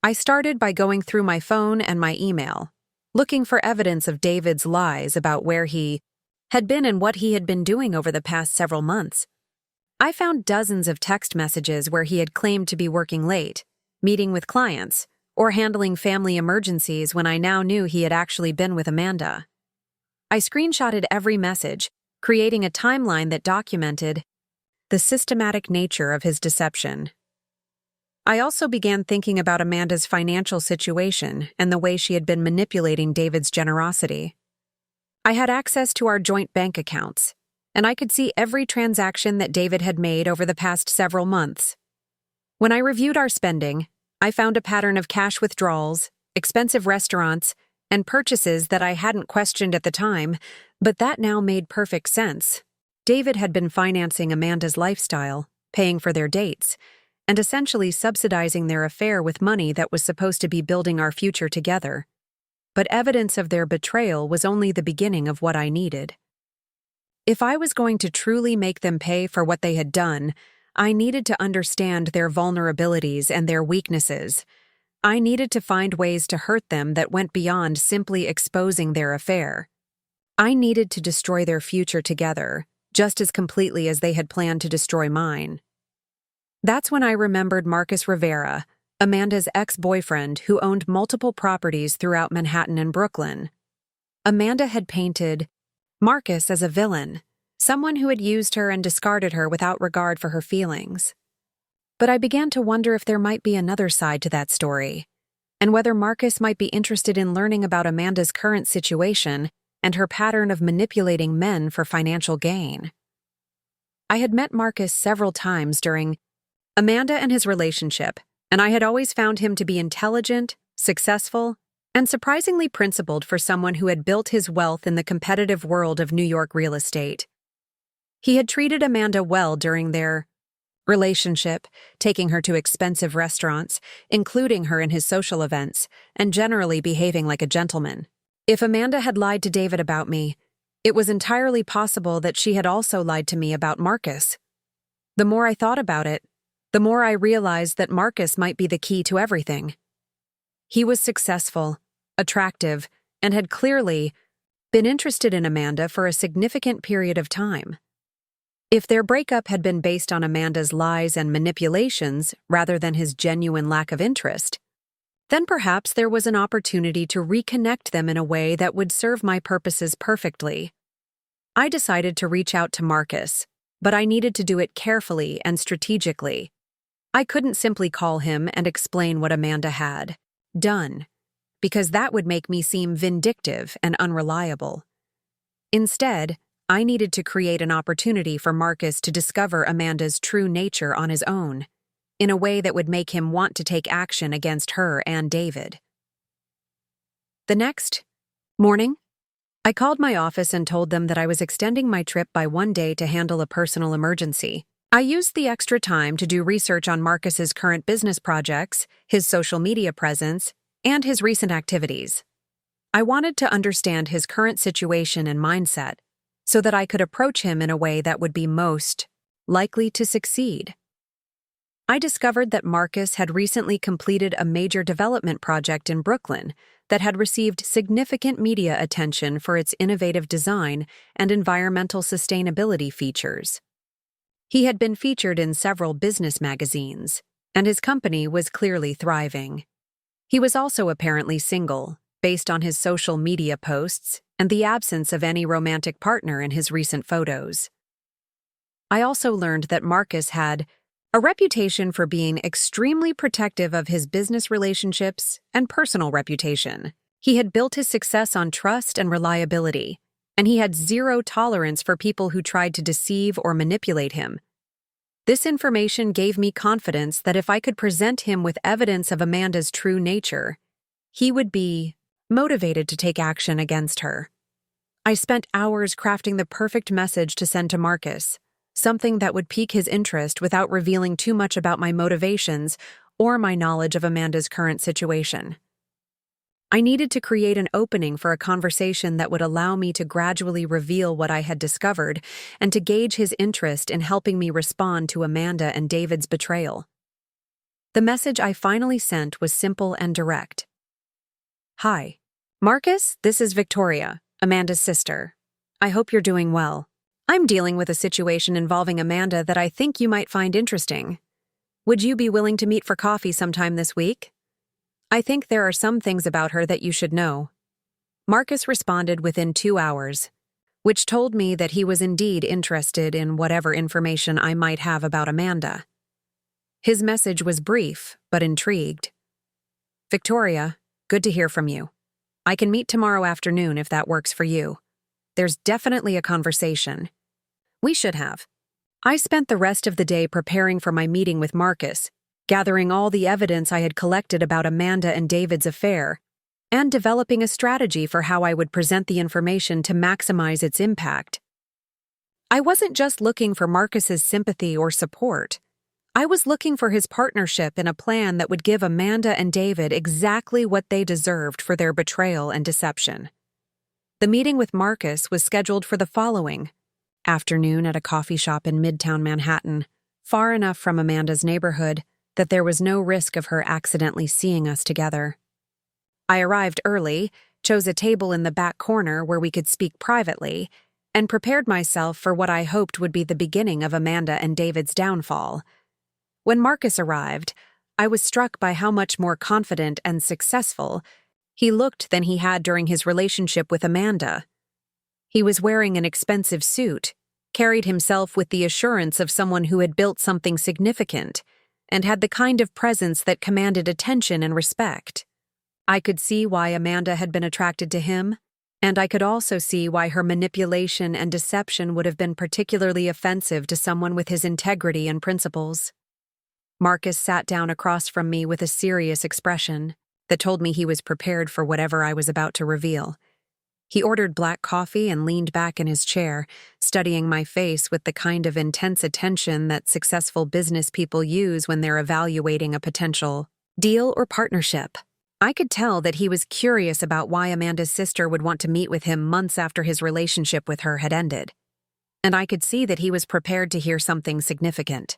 I started by going through my phone and my email, looking for evidence of David's lies about where he had been and what he had been doing over the past several months. I found dozens of text messages where he had claimed to be working late, meeting with clients, or handling family emergencies when I now knew he had actually been with Amanda. I screenshotted every message, creating a timeline that documented the systematic nature of his deception. I also began thinking about Amanda's financial situation and the way she had been manipulating David's generosity. I had access to our joint bank accounts, and I could see every transaction that David had made over the past several months. When I reviewed our spending, I found a pattern of cash withdrawals, expensive restaurants, and purchases that I hadn't questioned at the time, but that now made perfect sense. David had been financing Amanda's lifestyle, paying for their dates, and essentially subsidizing their affair with money that was supposed to be building our future together. But evidence of their betrayal was only the beginning of what I needed. If I was going to truly make them pay for what they had done, I needed to understand their vulnerabilities and their weaknesses. I needed to find ways to hurt them that went beyond simply exposing their affair. I needed to destroy their future together, just as completely as they had planned to destroy mine. That's when I remembered Marcus Rivera, Amanda's ex-boyfriend who owned multiple properties throughout Manhattan and Brooklyn. Amanda had painted Marcus as a villain, someone who had used her and discarded her without regard for her feelings. But I began to wonder if there might be another side to that story, and whether Marcus might be interested in learning about Amanda's current situation and her pattern of manipulating men for financial gain. I had met Marcus several times during Amanda and his relationship, and I had always found him to be intelligent, successful, and surprisingly principled for someone who had built his wealth in the competitive world of New York real estate. He had treated Amanda well during their relationship, taking her to expensive restaurants, including her in his social events, and generally behaving like a gentleman. If Amanda had lied to David about me, it was entirely possible that she had also lied to me about Marcus. The more I thought about it, the more I realized that Marcus might be the key to everything. He was successful, attractive, and had clearly been interested in Amanda for a significant period of time. If their breakup had been based on Amanda's lies and manipulations rather than his genuine lack of interest, Then perhaps there was an opportunity to reconnect them in a way that would serve my purposes perfectly. I decided to reach out to Marcus, but I needed to do it carefully and strategically. I couldn't simply call him and explain what Amanda had done, because that would make me seem vindictive and unreliable. Instead, I needed to create an opportunity for Marcus to discover Amanda's true nature on his own, in a way that would make him want to take action against her and David. The next morning, I called my office and told them that I was extending my trip by one day to handle a personal emergency. I used the extra time to do research on Marcus's current business projects, his social media presence, and his recent activities. I wanted to understand his current situation and mindset so that I could approach him in a way that would be most likely to succeed. I discovered that Marcus had recently completed a major development project in Brooklyn that had received significant media attention for its innovative design and environmental sustainability features. He had been featured in several business magazines, and his company was clearly thriving. He was also apparently single, based on his social media posts and the absence of any romantic partner in his recent photos. I also learned that Marcus had a reputation for being extremely protective of his business relationships and personal reputation. He had built his success on trust and reliability, and he had zero tolerance for people who tried to deceive or manipulate him. This information gave me confidence that if I could present him with evidence of Amanda's true nature, he would be motivated to take action against her. I spent hours crafting the perfect message to send to Marcus, something that would pique his interest without revealing too much about my motivations or my knowledge of Amanda's current situation. I needed to create an opening for a conversation that would allow me to gradually reveal what I had discovered and to gauge his interest in helping me respond to Amanda and David's betrayal. The message I finally sent was simple and direct. Hi, Marcus, this is Victoria, Amanda's sister. I hope you're doing well. I'm dealing with a situation involving Amanda that I think you might find interesting. Would you be willing to meet for coffee sometime this week? I think there are some things about her that you should know. Marcus responded within 2 hours, which told me that he was indeed interested in whatever information I might have about Amanda. His message was brief, but intrigued. Victoria, good to hear from you. I can meet tomorrow afternoon if that works for you. There's definitely a conversation. We should have. I spent the rest of the day preparing for my meeting with Marcus, gathering all the evidence I had collected about Amanda and David's affair, and developing a strategy for how I would present the information to maximize its impact. I wasn't just looking for Marcus's sympathy or support. I was looking for his partnership in a plan that would give Amanda and David exactly what they deserved for their betrayal and deception. The meeting with Marcus was scheduled for the following afternoon at a coffee shop in Midtown Manhattan, far enough from Amanda's neighborhood that there was no risk of her accidentally seeing us together. I arrived early, chose a table in the back corner where we could speak privately, and prepared myself for what I hoped would be the beginning of Amanda and David's downfall. When Marcus arrived, I was struck by how much more confident and successful he looked than he had during his relationship with Amanda. He was wearing an expensive suit, carried himself with the assurance of someone who had built something significant, and had the kind of presence that commanded attention and respect. I could see why Amanda had been attracted to him, and I could also see why her manipulation and deception would have been particularly offensive to someone with his integrity and principles. Marcus sat down across from me with a serious expression that told me he was prepared for whatever I was about to reveal. He ordered black coffee and leaned back in his chair, studying my face with the kind of intense attention that successful business people use when they're evaluating a potential deal or partnership. I could tell that he was curious about why Amanda's sister would want to meet with him months after his relationship with her had ended. And I could see that he was prepared to hear something significant.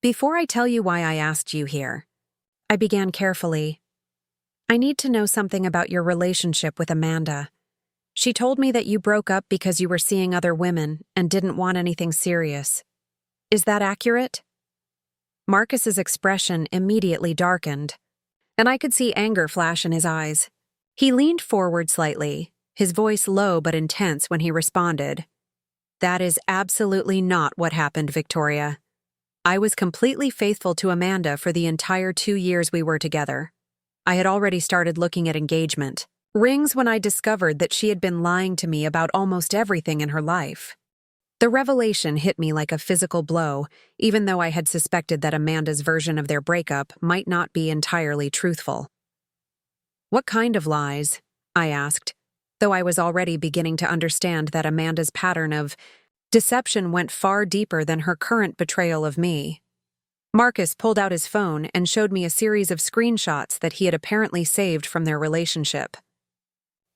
Before I tell you why I asked you here, I began carefully. I need to know something about your relationship with Amanda. She told me that you broke up because you were seeing other women and didn't want anything serious. Is that accurate? Marcus's expression immediately darkened. and I could see anger flash in his eyes. He leaned forward slightly, his voice low but intense when he responded. "That is absolutely not what happened, Victoria. I was completely faithful to Amanda for the entire 2 years we were together. I had already started looking at engagement rings when I discovered that she had been lying to me about almost everything in her life. The revelation hit me like a physical blow, even though I had suspected that Amanda's version of their breakup might not be entirely truthful." "What kind of lies?" I asked, though I was already beginning to understand that Amanda's pattern of deception went far deeper than her current betrayal of me. Marcus pulled out his phone and showed me a series of screenshots that he had apparently saved from their relationship.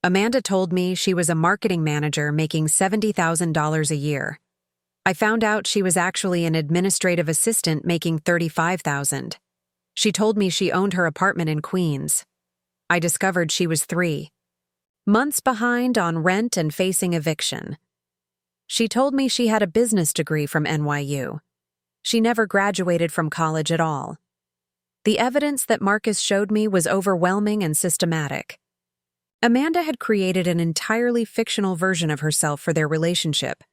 "Amanda told me she was a marketing manager making $70,000 a year. I found out she was actually an administrative assistant making $35,000. She told me she owned her apartment in Queens. I discovered she was 3 months behind on rent and facing eviction. She told me she had a business degree from NYU. She never graduated from college at all. The evidence that Marcus showed me was overwhelming and systematic. Amanda had created an entirely fictional version of herself for their relationship,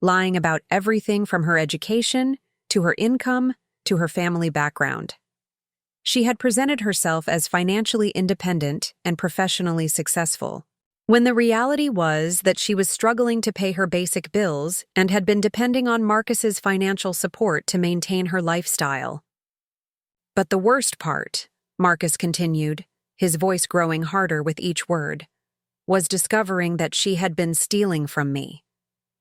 lying about everything from her education, to her income, to her family background. She had presented herself as financially independent and professionally successful, when the reality was that she was struggling to pay her basic bills and had been depending on Marcus's financial support to maintain her lifestyle. "But the worst part," Marcus continued, his voice growing harder with each word, "was discovering that she had been stealing from me.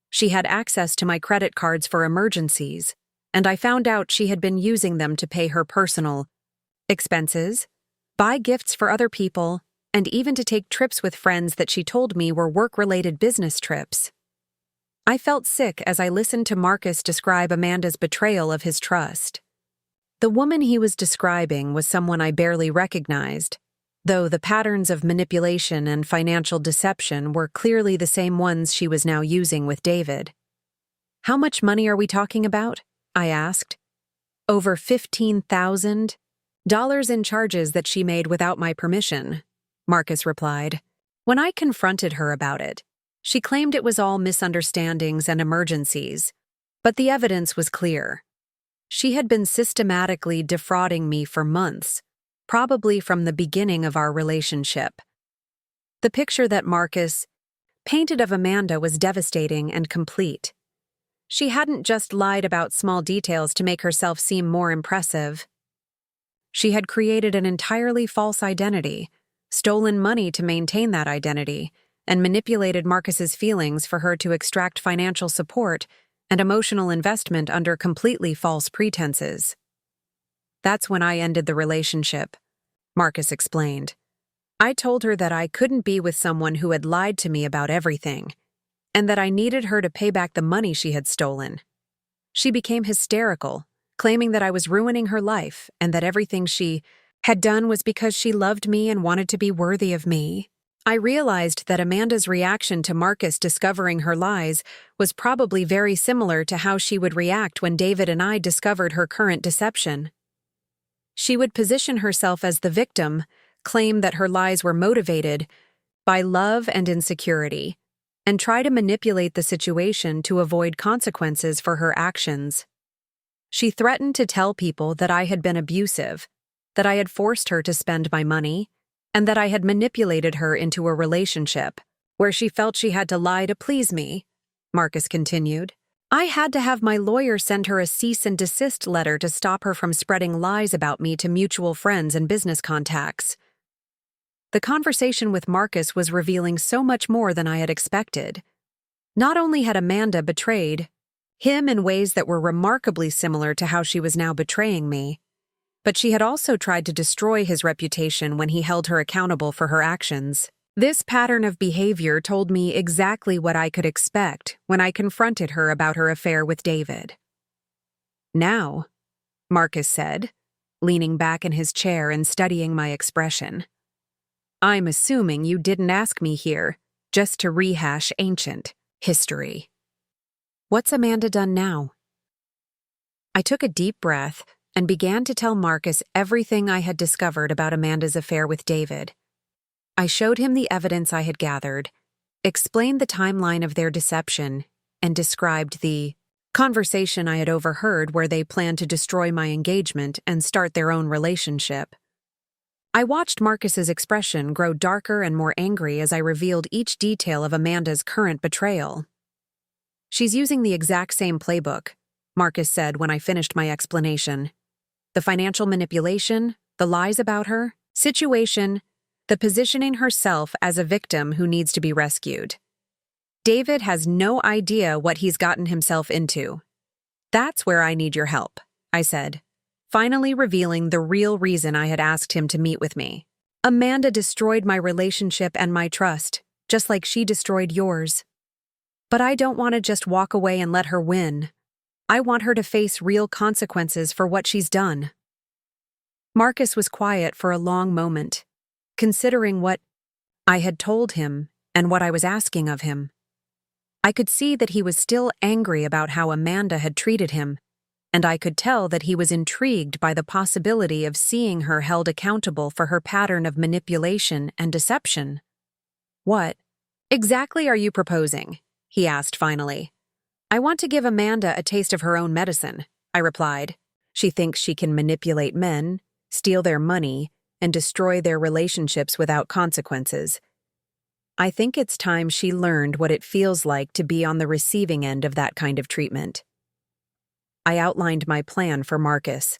She had access to my credit cards for emergencies, and I found out she had been using them to pay her personal expenses, buy gifts for other people, and even to take trips with friends that she told me were work-related business trips." I felt sick as I listened to Marcus describe Amanda's betrayal of his trust. The woman he was describing was someone I barely recognized, though the patterns of manipulation and financial deception were clearly the same ones she was now using with David. "How much money are we talking about?" I asked. "Over $15,000 in charges that she made without my permission," Marcus replied. When I confronted her about it, she claimed it was all misunderstandings and emergencies, but the evidence was clear. She had been systematically defrauding me for months, probably from the beginning of our relationship. The picture that Marcus painted of Amanda was devastating and complete. She hadn't just lied about small details to make herself seem more impressive. She had created an entirely false identity, stolen money to maintain that identity, and manipulated Marcus's feelings for her to extract financial support and emotional investment under completely false pretenses. "That's when I ended the relationship," Marcus explained. "I told her that I couldn't be with someone who had lied to me about everything, and that I needed her to pay back the money she had stolen. She became hysterical, claiming that I was ruining her life and that everything she had done was because she loved me and wanted to be worthy of me." I realized that Amanda's reaction to Marcus discovering her lies was probably very similar to how she would react when David and I discovered her current deception. She would position herself as the victim, claim that her lies were motivated by love and insecurity, and try to manipulate the situation to avoid consequences for her actions. She threatened to tell people that I had been abusive, that I had forced her to spend my money, and that I had manipulated her into a relationship where she felt she had to lie to please me, Marcus continued. I had to have my lawyer send her a cease and desist letter to stop her from spreading lies about me to mutual friends and business contacts. The conversation with Marcus was revealing so much more than I had expected. Not only had Amanda betrayed him in ways that were remarkably similar to how she was now betraying me, but she had also tried to destroy his reputation when he held her accountable for her actions. This pattern of behavior told me exactly what I could expect when I confronted her about her affair with David. "Now," Marcus said, leaning back in his chair and studying my expression, "I'm assuming you didn't ask me here just to rehash ancient history. What's Amanda done now?" I took a deep breath, and began to tell Marcus everything I had discovered about Amanda's affair with David. I showed him the evidence I had gathered, explained the timeline of their deception, and described the conversation I had overheard where they planned to destroy my engagement and start their own relationship. I watched Marcus's expression grow darker and more angry as I revealed each detail of Amanda's current betrayal. "She's using the exact same playbook," Marcus said when I finished my explanation. "The financial manipulation, the lies about her, situation, the positioning herself as a victim who needs to be rescued. David has no idea what he's gotten himself into. That's where I need your help," I said, finally revealing the real reason I had asked him to meet with me. "Amanda destroyed my relationship and my trust, just like she destroyed yours. But I don't want to just walk away and let her win. I want her to face real consequences for what she's done." Marcus was quiet for a long moment, considering what I had told him and what I was asking of him. I could see that he was still angry about how Amanda had treated him, and I could tell that he was intrigued by the possibility of seeing her held accountable for her pattern of manipulation and deception. "What exactly are you proposing?" he asked finally. "I want to give Amanda a taste of her own medicine," I replied. "She thinks she can manipulate men, steal their money, and destroy their relationships without consequences. I think it's time she learned what it feels like to be on the receiving end of that kind of treatment." I outlined my plan for Marcus,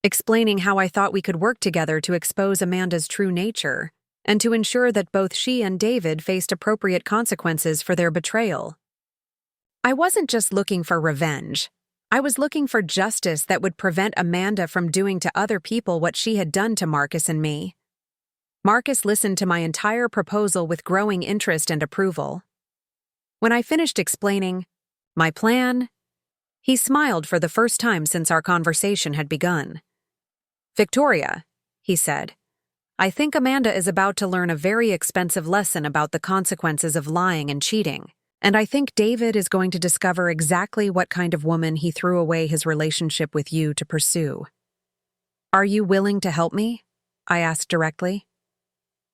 explaining how I thought we could work together to expose Amanda's true nature and to ensure that both she and David faced appropriate consequences for their betrayal. I wasn't just looking for revenge. I was looking for justice that would prevent Amanda from doing to other people what she had done to Marcus and me. Marcus listened to my entire proposal with growing interest and approval. When I finished explaining my plan, he smiled for the first time since our conversation had begun. "Victoria," he said, "I think Amanda is about to learn a very expensive lesson about the consequences of lying and cheating, and I think David is going to discover exactly what kind of woman he threw away his relationship with you to pursue. Are you willing to help me?" I asked directly.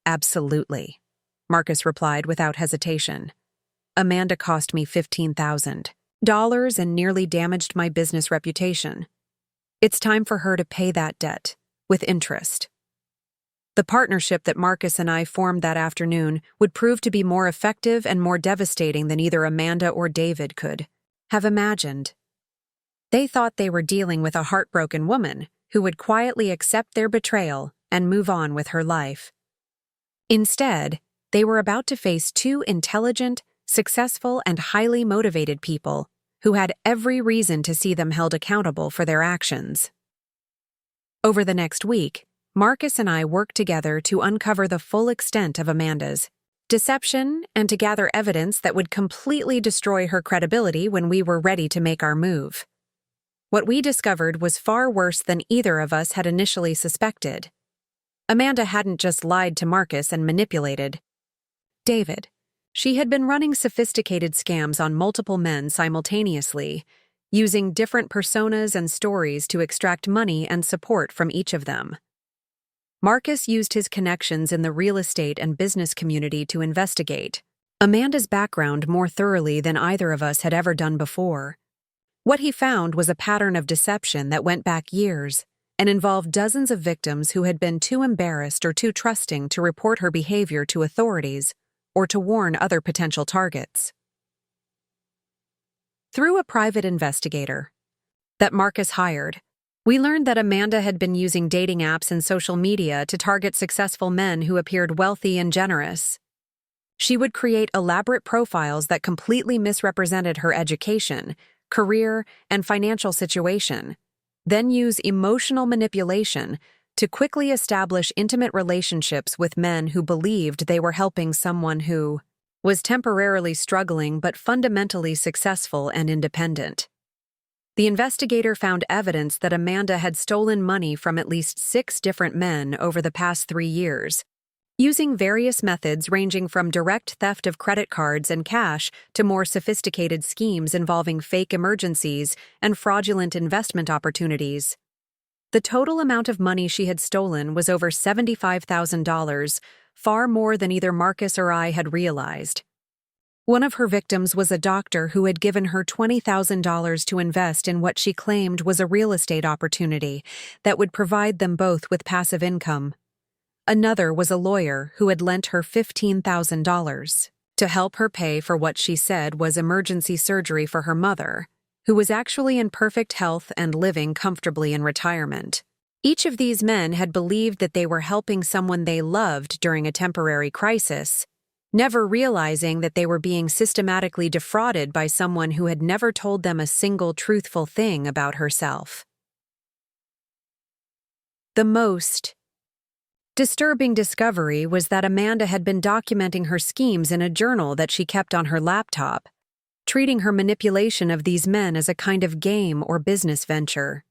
"Absolutely," Marcus replied without hesitation. "Amanda cost me $15,000 and nearly damaged my business reputation. It's time for her to pay that debt, with interest." The partnership that Marcus and I formed that afternoon would prove to be more effective and more devastating than either Amanda or David could have imagined. They thought they were dealing with a heartbroken woman who would quietly accept their betrayal and move on with her life. Instead, they were about to face two intelligent, successful, and highly motivated people who had every reason to see them held accountable for their actions. Over the next week, Marcus and I worked together to uncover the full extent of Amanda's deception and to gather evidence that would completely destroy her credibility when we were ready to make our move. What we discovered was far worse than either of us had initially suspected. Amanda hadn't just lied to Marcus and manipulated David. She had been running sophisticated scams on multiple men simultaneously, using different personas and stories to extract money and support from each of them. Marcus used his connections in the real estate and business community to investigate Amanda's background more thoroughly than either of us had ever done before. What he found was a pattern of deception that went back years and involved dozens of victims who had been too embarrassed or too trusting to report her behavior to authorities or to warn other potential targets. Through a private investigator that Marcus hired, we learned that Amanda had been using dating apps and social media to target successful men who appeared wealthy and generous. She would create elaborate profiles that completely misrepresented her education, career, and financial situation, then use emotional manipulation to quickly establish intimate relationships with men who believed they were helping someone who was temporarily struggling but fundamentally successful and independent. The investigator found evidence that Amanda had stolen money from at least 6 different men over the past 3 years, using various methods ranging from direct theft of credit cards and cash to more sophisticated schemes involving fake emergencies and fraudulent investment opportunities. The total amount of money she had stolen was over $75,000, far more than either Marcus or I had realized. One of her victims was a doctor who had given her $20,000 to invest in what she claimed was a real estate opportunity that would provide them both with passive income. Another was a lawyer who had lent her $15,000 to help her pay for what she said was emergency surgery for her mother, who was actually in perfect health and living comfortably in retirement. Each of these men had believed that they were helping someone they loved during a temporary crisis, never realizing that they were being systematically defrauded by someone who had never told them a single truthful thing about herself. The most disturbing discovery was that Amanda had been documenting her schemes in a journal that she kept on her laptop, treating her manipulation of these men as a kind of game or business venture.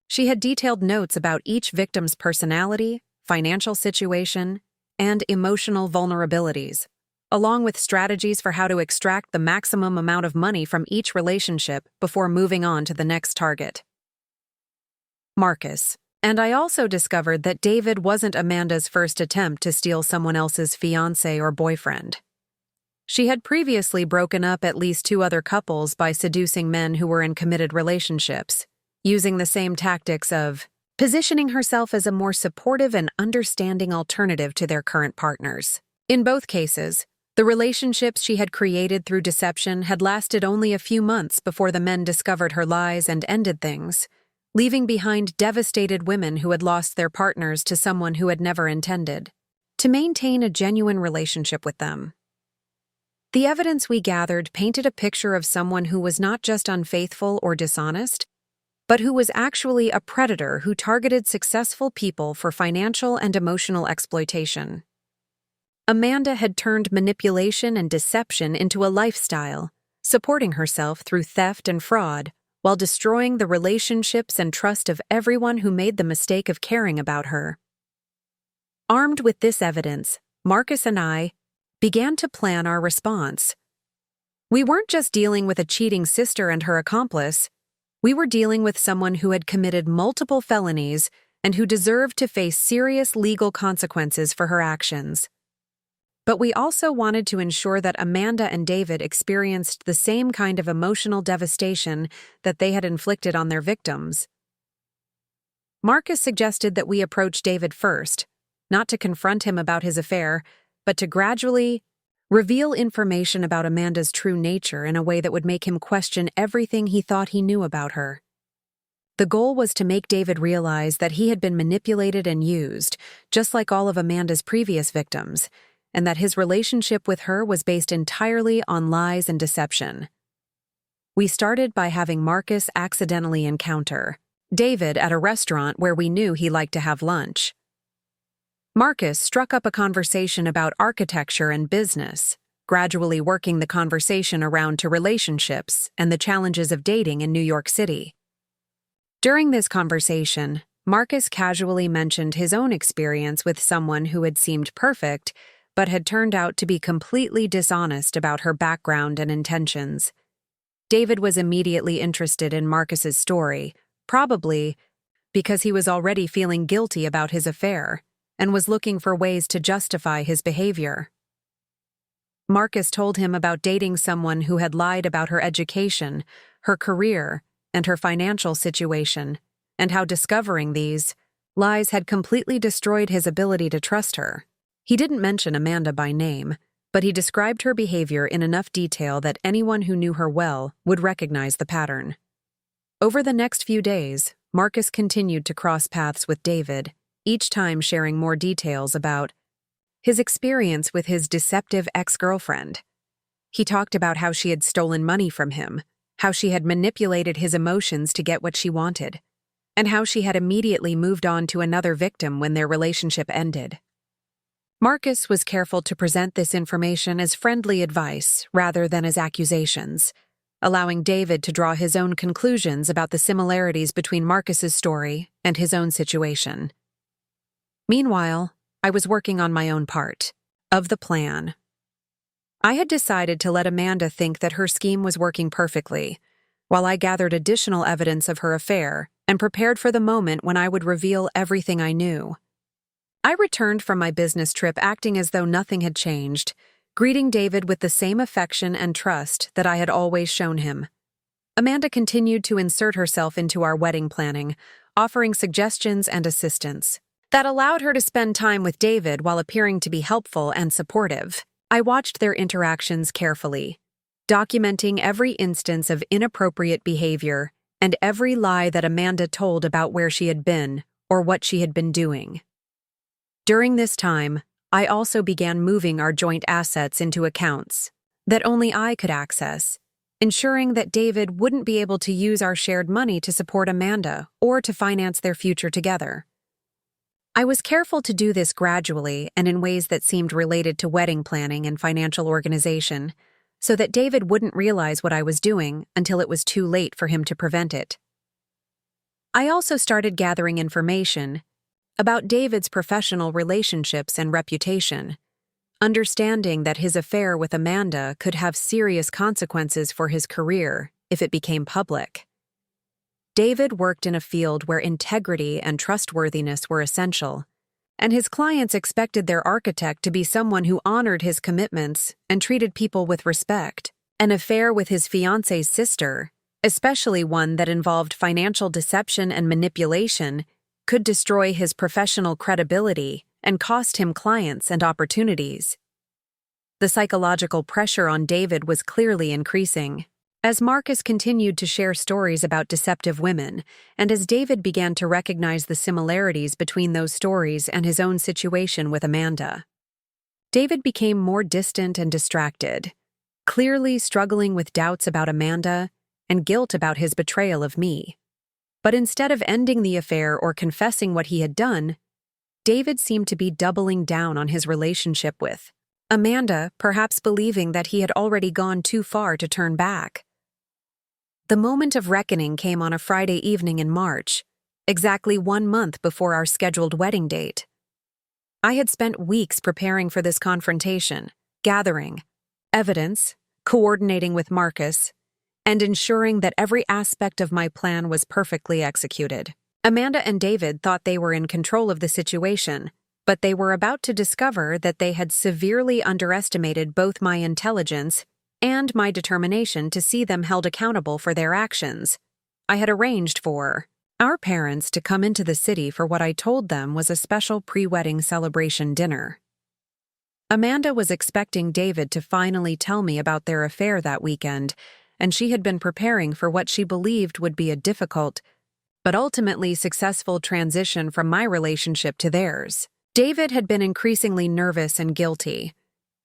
She had detailed notes about each victim's personality, financial situation, and emotional vulnerabilities, along with strategies for how to extract the maximum amount of money from each relationship before moving on to the next target. Marcus. And I also discovered that David wasn't Amanda's first attempt to steal someone else's fiancé or boyfriend. She had previously broken up at least 2 other couples by seducing men who were in committed relationships, using the same tactics of positioning herself as a more supportive and understanding alternative to their current partners. In both cases, the relationships she had created through deception had lasted only a few months before the men discovered her lies and ended things, leaving behind devastated women who had lost their partners to someone who had never intended to maintain a genuine relationship with them. The evidence we gathered painted a picture of someone who was not just unfaithful or dishonest, but who was actually a predator who targeted successful people for financial and emotional exploitation. Amanda had turned manipulation and deception into a lifestyle, supporting herself through theft and fraud, while destroying the relationships and trust of everyone who made the mistake of caring about her. Armed with this evidence, Marcus and I began to plan our response. We weren't just dealing with a cheating sister and her accomplice. We were dealing with someone who had committed multiple felonies and who deserved to face serious legal consequences for her actions. But we also wanted to ensure that Amanda and David experienced the same kind of emotional devastation that they had inflicted on their victims. Marcus suggested that we approach David first, not to confront him about his affair, but to gradually reveal information about Amanda's true nature in a way that would make him question everything he thought he knew about her. The goal was to make David realize that he had been manipulated and used, just like all of Amanda's previous victims, and that his relationship with her was based entirely on lies and deception. We started by having Marcus accidentally encounter David at a restaurant where we knew he liked to have lunch. Marcus struck up a conversation about architecture and business, gradually working the conversation around to relationships and the challenges of dating in New York City. During this conversation, Marcus casually mentioned his own experience with someone who had seemed perfect but had turned out to be completely dishonest about her background and intentions. David was immediately interested in Marcus's story, probably because he was already feeling guilty about his affair and was looking for ways to justify his behavior. Marcus told him about dating someone who had lied about her education, her career, and her financial situation, and how discovering these lies had completely destroyed his ability to trust her. He didn't mention Amanda by name, but he described her behavior in enough detail that anyone who knew her well would recognize the pattern. Over the next few days, Marcus continued to cross paths with David, each time sharing more details about his experience with his deceptive ex-girlfriend. He talked about how she had stolen money from him, how she had manipulated his emotions to get what she wanted, and how she had immediately moved on to another victim when their relationship ended. Marcus was careful to present this information as friendly advice rather than as accusations, allowing David to draw his own conclusions about the similarities between Marcus's story and his own situation. Meanwhile, I was working on my own part of the plan. I had decided to let Amanda think that her scheme was working perfectly, while I gathered additional evidence of her affair and prepared for the moment when I would reveal everything I knew. I returned from my business trip acting as though nothing had changed, greeting David with the same affection and trust that I had always shown him. Amanda continued to insert herself into our wedding planning, offering suggestions and assistance. That allowed her to spend time with David while appearing to be helpful and supportive. I watched their interactions carefully, documenting every instance of inappropriate behavior and every lie that Amanda told about where she had been or what she had been doing. During this time, I also began moving our joint assets into accounts that only I could access, ensuring that David wouldn't be able to use our shared money to support Amanda or to finance their future together. I was careful to do this gradually and in ways that seemed related to wedding planning and financial organization, so that David wouldn't realize what I was doing until it was too late for him to prevent it. I also started gathering information about David's professional relationships and reputation, understanding that his affair with Amanda could have serious consequences for his career if it became public. David worked in a field where integrity and trustworthiness were essential, and his clients expected their architect to be someone who honored his commitments and treated people with respect. An affair with his fiancé's sister, especially one that involved financial deception and manipulation, could destroy his professional credibility and cost him clients and opportunities. The psychological pressure on David was clearly increasing, as Marcus continued to share stories about deceptive women, and as David began to recognize the similarities between those stories and his own situation with Amanda. David became more distant and distracted, clearly struggling with doubts about Amanda and guilt about his betrayal of me. But instead of ending the affair or confessing what he had done, David seemed to be doubling down on his relationship with Amanda, perhaps believing that he had already gone too far to turn back. The moment of reckoning came on a Friday evening in March, exactly 1 month before our scheduled wedding date. I had spent weeks preparing for this confrontation, gathering evidence, coordinating with Marcus, and ensuring that every aspect of my plan was perfectly executed. Amanda and David thought they were in control of the situation, but they were about to discover that they had severely underestimated both my intelligence and my determination to see them held accountable for their actions. I had arranged for our parents to come into the city for what I told them was a special pre-wedding celebration dinner. Amanda was expecting David to finally tell me about their affair that weekend, and she had been preparing for what she believed would be a difficult, but ultimately successful transition from my relationship to theirs. David had been increasingly nervous and guilty,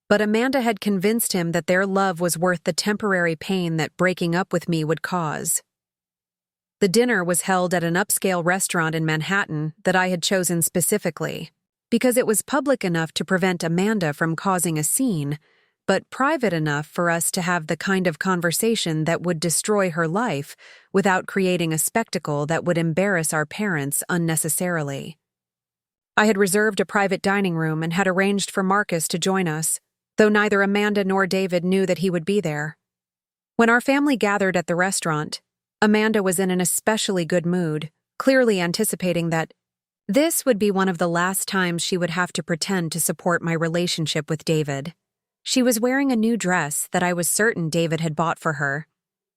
but Amanda had convinced him that their love was worth the temporary pain that breaking up with me would cause. The dinner was held at an upscale restaurant in Manhattan that I had chosen specifically, because it was public enough to prevent Amanda from causing a scene, but private enough for us to have the kind of conversation that would destroy her life without creating a spectacle that would embarrass our parents unnecessarily. I had reserved a private dining room and had arranged for Marcus to join us, though neither Amanda nor David knew that he would be there. When our family gathered at the restaurant, Amanda was in an especially good mood, clearly anticipating that this would be one of the last times she would have to pretend to support my relationship with David. She was wearing a new dress that I was certain David had bought for her,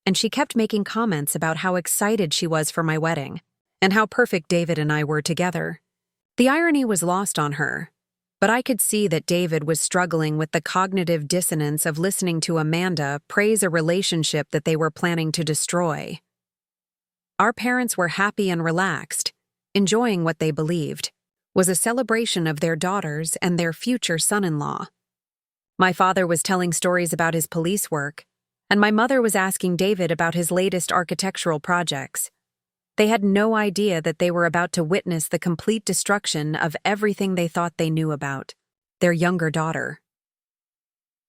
and she kept making comments about how excited she was for my wedding and how perfect David and I were together. The irony was lost on her, but I could see that David was struggling with the cognitive dissonance of listening to Amanda praise a relationship that they were planning to destroy. Our parents were happy and relaxed, enjoying what they believed was a celebration of their daughters and their future son-in-law. My father was telling stories about his police work, and my mother was asking David about his latest architectural projects. They had no idea that they were about to witness the complete destruction of everything they thought they knew about their younger daughter.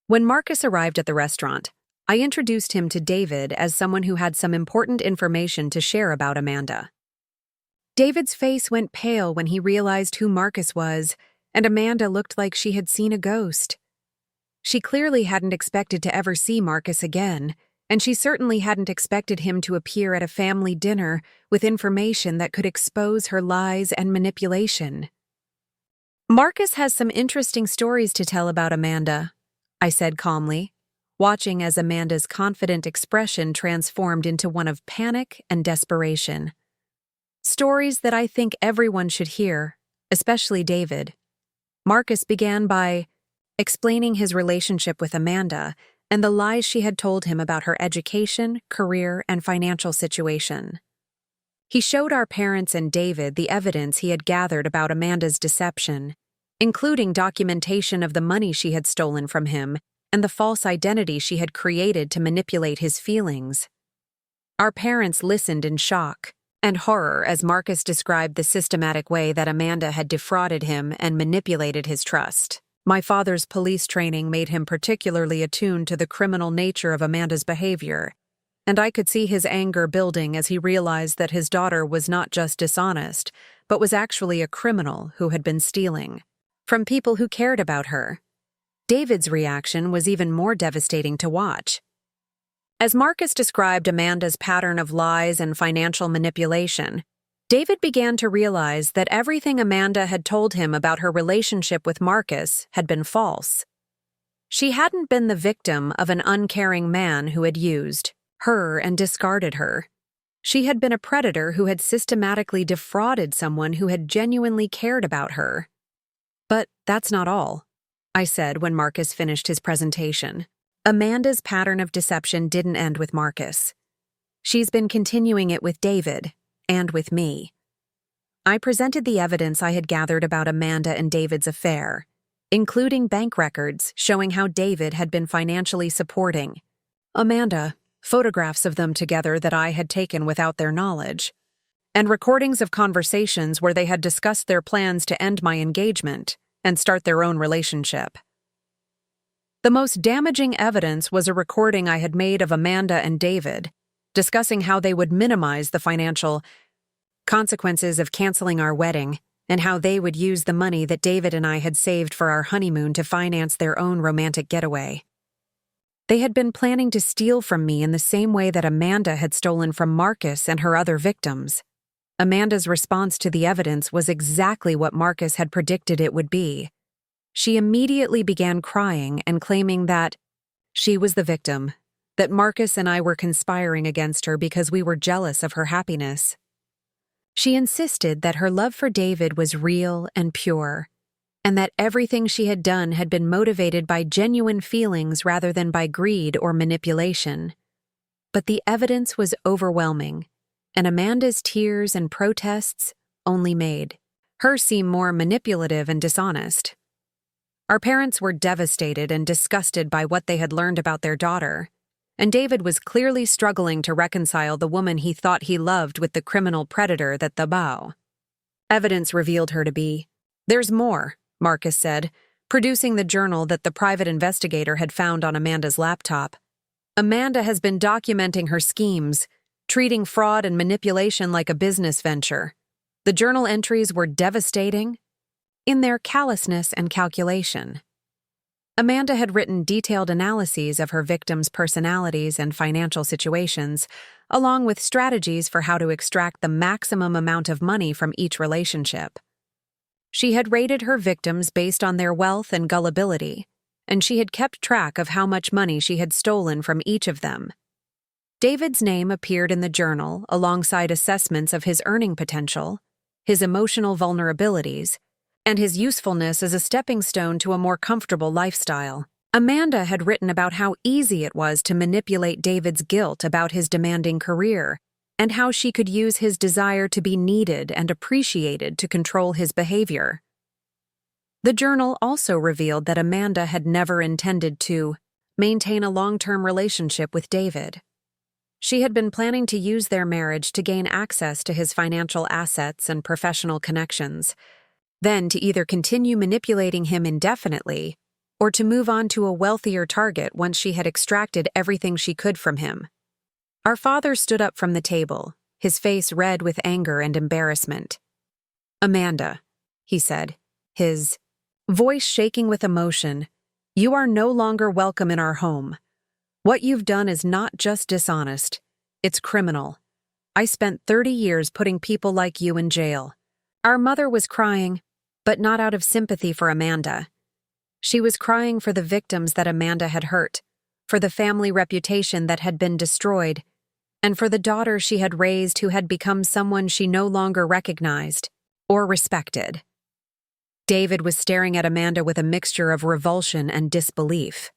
When Marcus arrived at the restaurant, I introduced him to David as someone who had some important information to share about Amanda. David's face went pale when he realized who Marcus was, and Amanda looked like she had seen a ghost. She clearly hadn't expected to ever see Marcus again, and she certainly hadn't expected him to appear at a family dinner with information that could expose her lies and manipulation. "Marcus has some interesting stories to tell about Amanda," I said calmly, watching as Amanda's confident expression transformed into one of panic and desperation. "Stories that I think everyone should hear, especially David." Marcus began by explaining his relationship with Amanda and the lies she had told him about her education, career, and financial situation. He showed our parents and David the evidence he had gathered about Amanda's deception, including documentation of the money she had stolen from him and the false identity she had created to manipulate his feelings. Our parents listened in shock and horror as Marcus described the systematic way that Amanda had defrauded him and manipulated his trust. My father's police training made him particularly attuned to the criminal nature of Amanda's behavior, and I could see his anger building as he realized that his daughter was not just dishonest, but was actually a criminal who had been stealing from people who cared about her. David's reaction was even more devastating to watch. As Marcus described Amanda's pattern of lies and financial manipulation, David began to realize that everything Amanda had told him about her relationship with Marcus had been false. She hadn't been the victim of an uncaring man who had used her and discarded her. She had been a predator who had systematically defrauded someone who had genuinely cared about her. "But that's not all," I said when Marcus finished his presentation. "Amanda's pattern of deception didn't end with Marcus. She's been continuing it with David, and with me." I presented the evidence I had gathered about Amanda and David's affair, including bank records showing how David had been financially supporting Amanda, photographs of them together that I had taken without their knowledge, and recordings of conversations where they had discussed their plans to end my engagement and start their own relationship. The most damaging evidence was a recording I had made of Amanda and David, discussing how they would minimize the financial consequences of canceling our wedding and how they would use the money that David and I had saved for our honeymoon to finance their own romantic getaway. They had been planning to steal from me in the same way that Amanda had stolen from Marcus and her other victims. Amanda's response to the evidence was exactly what Marcus had predicted it would be. She immediately began crying and claiming that she was the victim, that Marcus and I were conspiring against her because we were jealous of her happiness. She insisted that her love for David was real and pure, and that everything she had done had been motivated by genuine feelings rather than by greed or manipulation. But the evidence was overwhelming, and Amanda's tears and protests only made her seem more manipulative and dishonest. Our parents were devastated and disgusted by what they had learned about their daughter, and David was clearly struggling to reconcile the woman he thought he loved with the criminal predator that the bow. Evidence revealed her to be. "There's more," Marcus said, producing the journal that the private investigator had found on Amanda's laptop. "Amanda has been documenting her schemes, treating fraud and manipulation like a business venture. The journal entries were devastating in their callousness and calculation. Amanda had written detailed analyses of her victims' personalities and financial situations, along with strategies for how to extract the maximum amount of money from each relationship. She had rated her victims based on their wealth and gullibility, and she had kept track of how much money she had stolen from each of them. David's name appeared in the journal alongside assessments of his earning potential, his emotional vulnerabilities, and his usefulness as a stepping stone to a more comfortable lifestyle. Amanda had written about how easy it was to manipulate David's guilt about his demanding career, and how she could use his desire to be needed and appreciated to control his behavior. The journal also revealed that Amanda had never intended to maintain a long-term relationship with David. She had been planning to use their marriage to gain access to his financial assets and professional connections, then to either continue manipulating him indefinitely or to move on to a wealthier target once she had extracted everything she could from him. Our father stood up from the table, his face red with anger and embarrassment. "Amanda," he said, his voice shaking with emotion, "you are no longer welcome in our home. What you've done is not just dishonest, it's criminal. I spent 30 years putting people like you in jail." Our mother was crying, but not out of sympathy for Amanda. She was crying for the victims that Amanda had hurt, for the family reputation that had been destroyed, and for the daughter she had raised who had become someone she no longer recognized or respected. David was staring at Amanda with a mixture of revulsion and disbelief.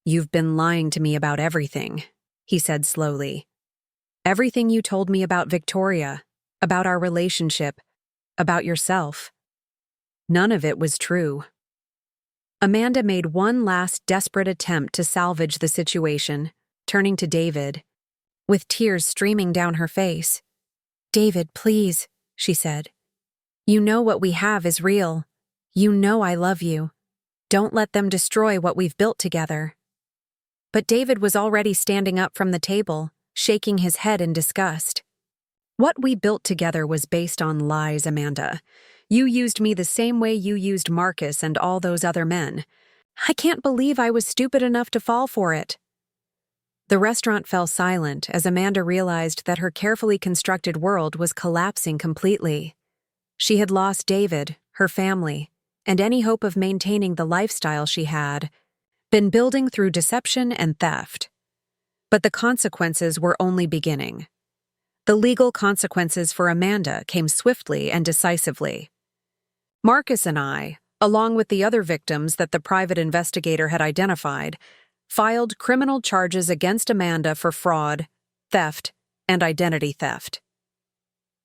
"You've been lying to me about everything," he said slowly. "Everything you told me about Victoria, about our relationship, about yourself. None of it was true." Amanda made one last desperate attempt to salvage the situation, turning to David, with tears streaming down her face. "David, please," she said. "You know what we have is real. You know I love you. Don't let them destroy what we've built together." But David was already standing up from the table, shaking his head in disgust. "What we built together was based on lies, Amanda. You used me the same way you used Marcus and all those other men. I can't believe I was stupid enough to fall for it." The restaurant fell silent as Amanda realized that her carefully constructed world was collapsing completely. She had lost David, her family, and any hope of maintaining the lifestyle she had been building through deception and theft. But the consequences were only beginning. The legal consequences for Amanda came swiftly and decisively. Marcus and I, along with the other victims that the private investigator had identified, filed criminal charges against Amanda for fraud, theft, and identity theft.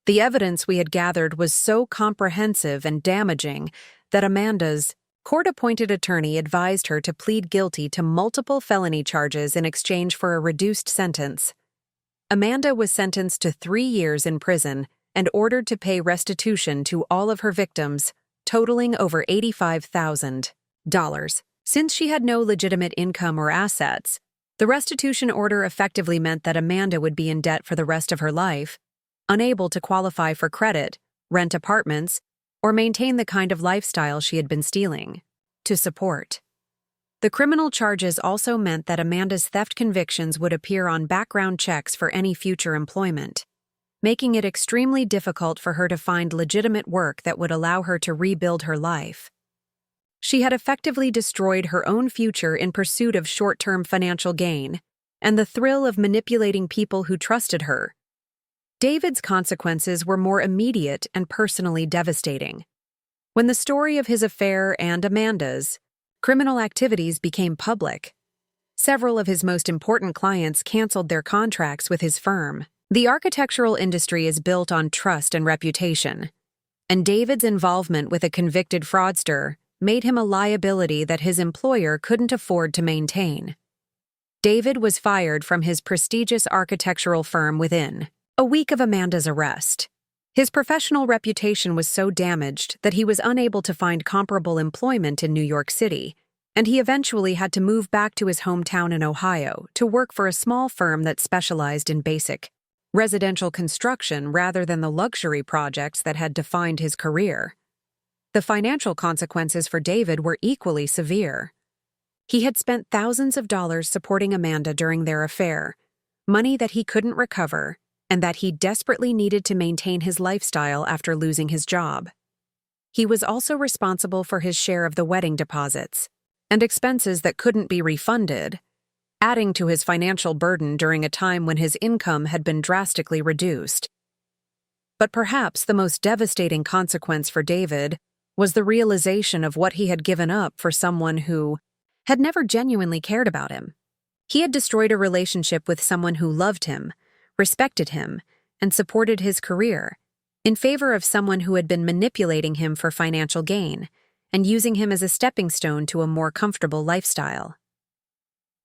The evidence we had gathered was so comprehensive and damaging that Amanda's court-appointed attorney advised her to plead guilty to multiple felony charges in exchange for a reduced sentence. Amanda was sentenced to 3 years in prison and ordered to pay restitution to all of her victims, totaling over $85,000. Since she had no legitimate income or assets, the restitution order effectively meant that Amanda would be in debt for the rest of her life, unable to qualify for credit, rent apartments, or maintain the kind of lifestyle she had been stealing to support. The criminal charges also meant that Amanda's theft convictions would appear on background checks for any future employment, making it extremely difficult for her to find legitimate work that would allow her to rebuild her life. She had effectively destroyed her own future in pursuit of short-term financial gain and the thrill of manipulating people who trusted her. David's consequences were more immediate and personally devastating. When the story of his affair and Amanda's criminal activities became public, several of his most important clients canceled their contracts with his firm. The architectural industry is built on trust and reputation, and David's involvement with a convicted fraudster made him a liability that his employer couldn't afford to maintain. David was fired from his prestigious architectural firm within a week of Amanda's arrest. His professional reputation was so damaged that he was unable to find comparable employment in New York City, and he eventually had to move back to his hometown in Ohio to work for a small firm that specialized in basic residential construction rather than the luxury projects that had defined his career. The financial consequences for David were equally severe. He had spent thousands of dollars supporting Amanda during their affair, money that he couldn't recover, and that he desperately needed to maintain his lifestyle after losing his job. He was also responsible for his share of the wedding deposits and expenses that couldn't be refunded, adding to his financial burden during a time when his income had been drastically reduced. But perhaps the most devastating consequence for David was the realization of what he had given up for someone who had never genuinely cared about him. He had destroyed a relationship with someone who loved him, respected him, and supported his career, in favor of someone who had been manipulating him for financial gain and using him as a stepping stone to a more comfortable lifestyle.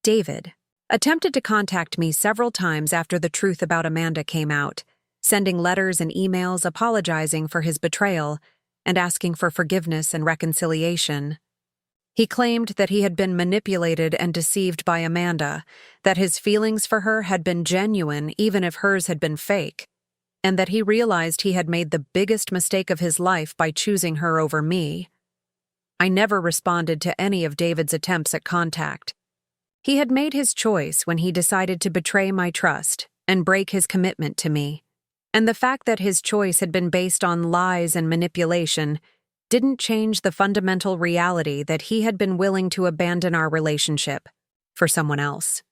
David attempted to contact me several times after the truth about Amanda came out, sending letters and emails apologizing for his betrayal and asking for forgiveness and reconciliation. He claimed that he had been manipulated and deceived by Amanda, that his feelings for her had been genuine even if hers had been fake, and that he realized he had made the biggest mistake of his life by choosing her over me. I never responded to any of David's attempts at contact. He had made his choice when he decided to betray my trust and break his commitment to me, and the fact that his choice had been based on lies and manipulation didn't change the fundamental reality that he had been willing to abandon our relationship for someone else.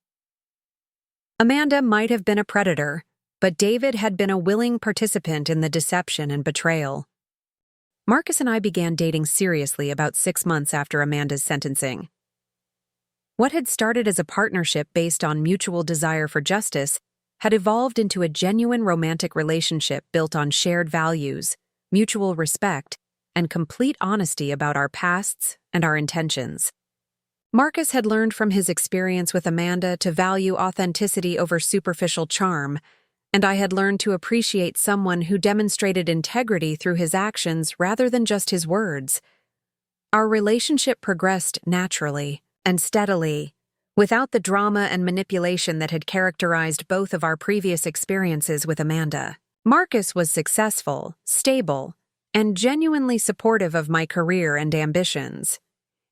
Amanda might have been a predator, but David had been a willing participant in the deception and betrayal. Marcus and I began dating seriously about 6 months after Amanda's sentencing. What had started as a partnership based on mutual desire for justice had evolved into a genuine romantic relationship built on shared values, mutual respect, and complete honesty about our pasts and our intentions. Marcus had learned from his experience with Amanda to value authenticity over superficial charm, and I had learned to appreciate someone who demonstrated integrity through his actions rather than just his words. Our relationship progressed naturally and steadily, without the drama and manipulation that had characterized both of our previous experiences with Amanda. Marcus was successful, stable, and genuinely supportive of my career and ambitions.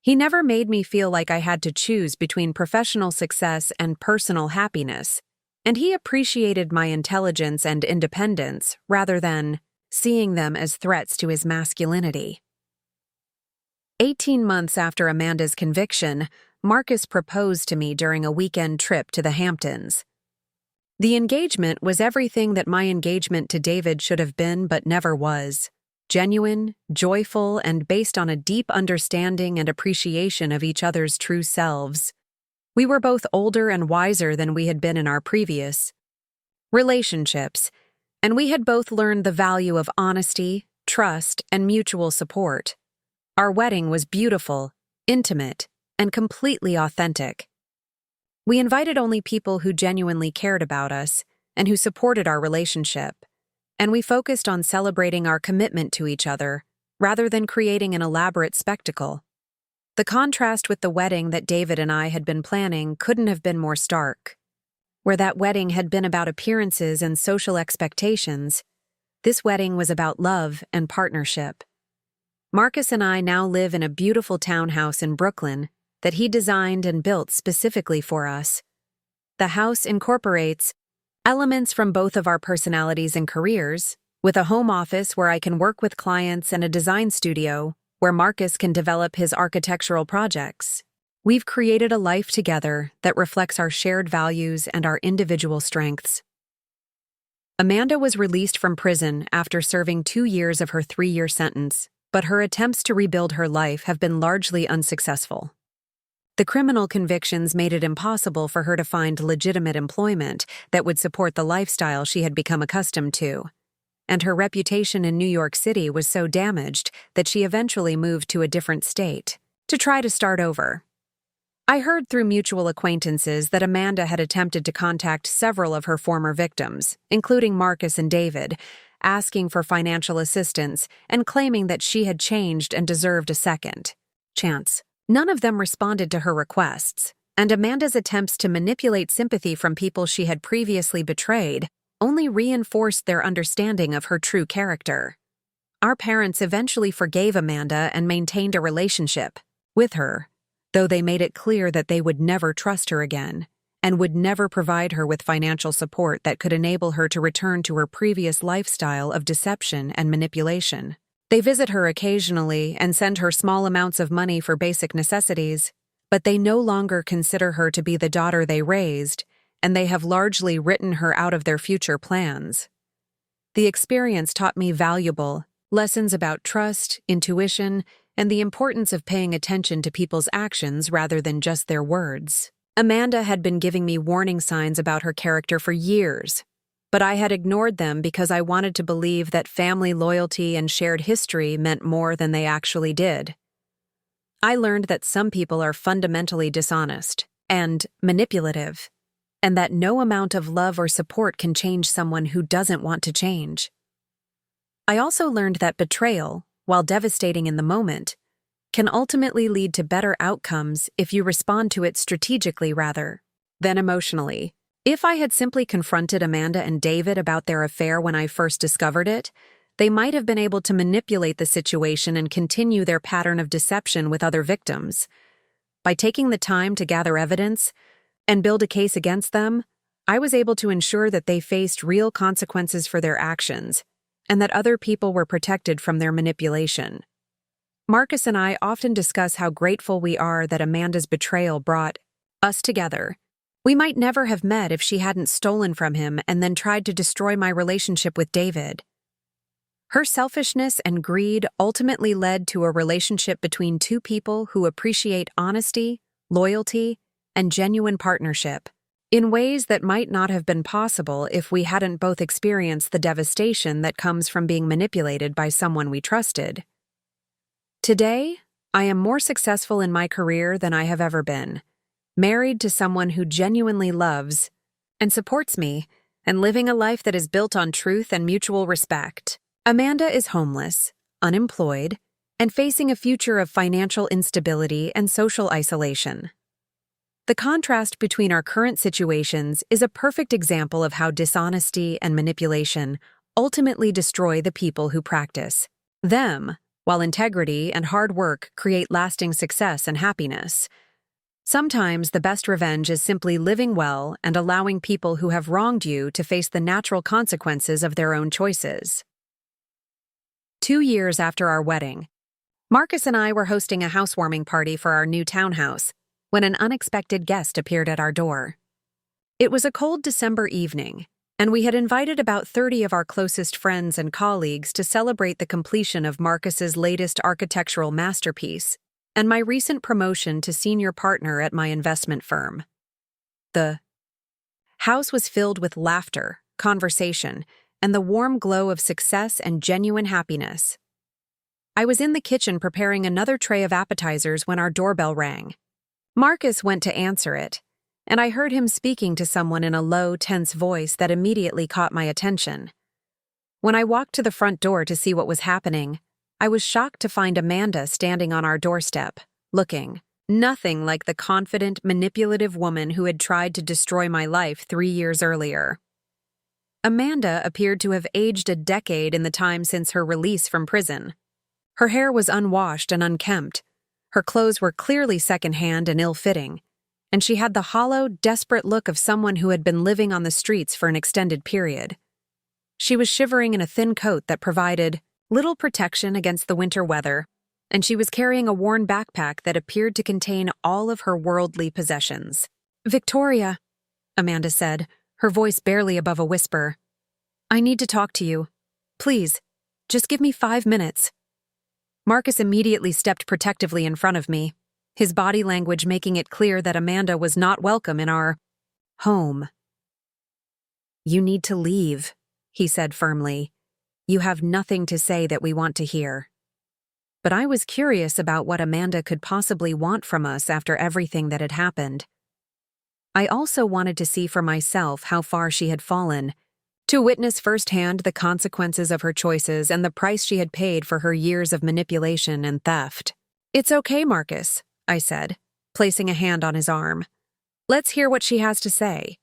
He never made me feel like I had to choose between professional success and personal happiness, and he appreciated my intelligence and independence rather than seeing them as threats to his masculinity. 18 months after Amanda's conviction, Marcus proposed to me during a weekend trip to the Hamptons. The engagement was everything that my engagement to David should have been but never was: genuine, joyful, and based on a deep understanding and appreciation of each other's true selves. We were both older and wiser than we had been in our previous relationships, and we had both learned the value of honesty, trust, and mutual support. Our wedding was beautiful, intimate, and completely authentic. We invited only people who genuinely cared about us and who supported our relationship, and we focused on celebrating our commitment to each other rather than creating an elaborate spectacle. The contrast with the wedding that David and I had been planning couldn't have been more stark. Where that wedding had been about appearances and social expectations, this wedding was about love and partnership. Marcus and I now live in a beautiful townhouse in Brooklyn that he designed and built specifically for us. The house incorporates elements from both of our personalities and careers, with a home office where I can work with clients and a design studio where Marcus can develop his architectural projects. We've created a life together that reflects our shared values and our individual strengths. Amanda was released from prison after serving 2 years of her 3-year sentence, but her attempts to rebuild her life have been largely unsuccessful. The criminal convictions made it impossible for her to find legitimate employment that would support the lifestyle she had become accustomed to, and her reputation in New York City was so damaged that she eventually moved to a different state to try to start over. I heard through mutual acquaintances that Amanda had attempted to contact several of her former victims, including Marcus and David, asking for financial assistance and claiming that she had changed and deserved a second chance. None of them responded to her requests, and Amanda's attempts to manipulate sympathy from people she had previously betrayed only reinforced their understanding of her true character. Our parents eventually forgave Amanda and maintained a relationship with her, though they made it clear that they would never trust her again and would never provide her with financial support that could enable her to return to her previous lifestyle of deception and manipulation. They visit her occasionally and send her small amounts of money for basic necessities, but they no longer consider her to be the daughter they raised, and they have largely written her out of their future plans. The experience taught me valuable lessons about trust, intuition, and the importance of paying attention to people's actions rather than just their words. Amanda had been giving me warning signs about her character for years, but I had ignored them because I wanted to believe that family loyalty and shared history meant more than they actually did. I learned that some people are fundamentally dishonest and manipulative, and that no amount of love or support can change someone who doesn't want to change. I also learned that betrayal, while devastating in the moment, can ultimately lead to better outcomes if you respond to it strategically rather than emotionally. If I had simply confronted Amanda and David about their affair when I first discovered it, they might have been able to manipulate the situation and continue their pattern of deception with other victims. By taking the time to gather evidence and build a case against them, I was able to ensure that they faced real consequences for their actions and that other people were protected from their manipulation. Marcus and I often discuss how grateful we are that Amanda's betrayal brought us together. We might never have met if she hadn't stolen from him and then tried to destroy my relationship with David. Her selfishness and greed ultimately led to a relationship between two people who appreciate honesty, loyalty, and genuine partnership, in ways that might not have been possible if we hadn't both experienced the devastation that comes from being manipulated by someone we trusted. Today, I am more successful in my career than I have ever been, married to someone who genuinely loves and supports me, and living a life that is built on truth and mutual respect. Amanda is homeless, unemployed, and facing a future of financial instability and social isolation. The contrast between our current situations is a perfect example of how dishonesty and manipulation ultimately destroy the people who practice them, while integrity and hard work create lasting success and happiness. Sometimes the best revenge is simply living well and allowing people who have wronged you to face the natural consequences of their own choices. 2 years after our wedding, Marcus and I were hosting a housewarming party for our new townhouse when an unexpected guest appeared at our door. It was a cold December evening, and we had invited about 30 of our closest friends and colleagues to celebrate the completion of Marcus's latest architectural masterpiece and my recent promotion to senior partner at my investment firm. The house was filled with laughter, conversation, and the warm glow of success and genuine happiness. I was in the kitchen preparing another tray of appetizers when our doorbell rang. Marcus went to answer it, and I heard him speaking to someone in a low, tense voice that immediately caught my attention. When I walked to the front door to see what was happening, I was shocked to find Amanda standing on our doorstep, looking nothing like the confident, manipulative woman who had tried to destroy my life 3 years earlier. Amanda appeared to have aged a decade in the time since her release from prison. Her hair was unwashed and unkempt, her clothes were clearly secondhand and ill-fitting, and she had the hollow, desperate look of someone who had been living on the streets for an extended period. She was shivering in a thin coat that provided little protection against the winter weather, and she was carrying a worn backpack that appeared to contain all of her worldly possessions. "Victoria," Amanda said, her voice barely above a whisper. "I need to talk to you. Please, just give me 5 minutes." Marcus immediately stepped protectively in front of me, his body language making it clear that Amanda was not welcome in our home. "You need to leave," he said firmly. "You have nothing to say that we want to hear." But I was curious about what Amanda could possibly want from us after everything that had happened. I also wanted to see for myself how far she had fallen, to witness firsthand the consequences of her choices and the price she had paid for her years of manipulation and theft. "It's okay, Marcus," I said, placing a hand on his arm. "Let's hear what she has to say."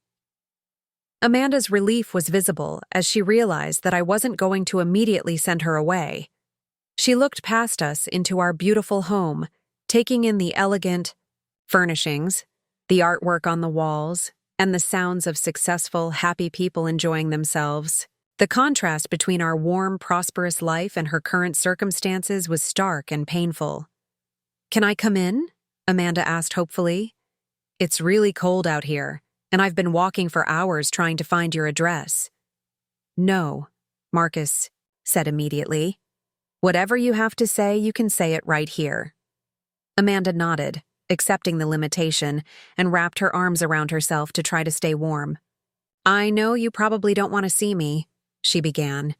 Amanda's relief was visible as she realized that I wasn't going to immediately send her away. She looked past us into our beautiful home, taking in the elegant furnishings, the artwork on the walls, and the sounds of successful, happy people enjoying themselves. The contrast between our warm, prosperous life and her current circumstances was stark and painful. "Can I come in?" Amanda asked hopefully. "It's really cold out here, and I've been walking for hours trying to find your address." "No," Marcus said immediately. "Whatever you have to say, you can say it right here." Amanda nodded, accepting the limitation, and wrapped her arms around herself to try to stay warm. "I know you probably don't want to see me," she began,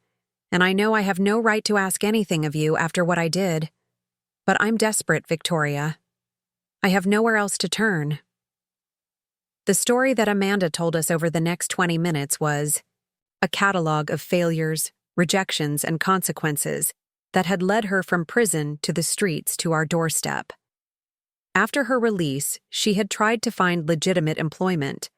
"and I know I have no right to ask anything of you after what I did. But I'm desperate, Victoria. I have nowhere else to turn." The story that Amanda told us over the next 20 minutes was a catalog of failures, rejections, and consequences that had led her from prison to the streets to our doorstep. After her release, she had tried to find legitimate employment,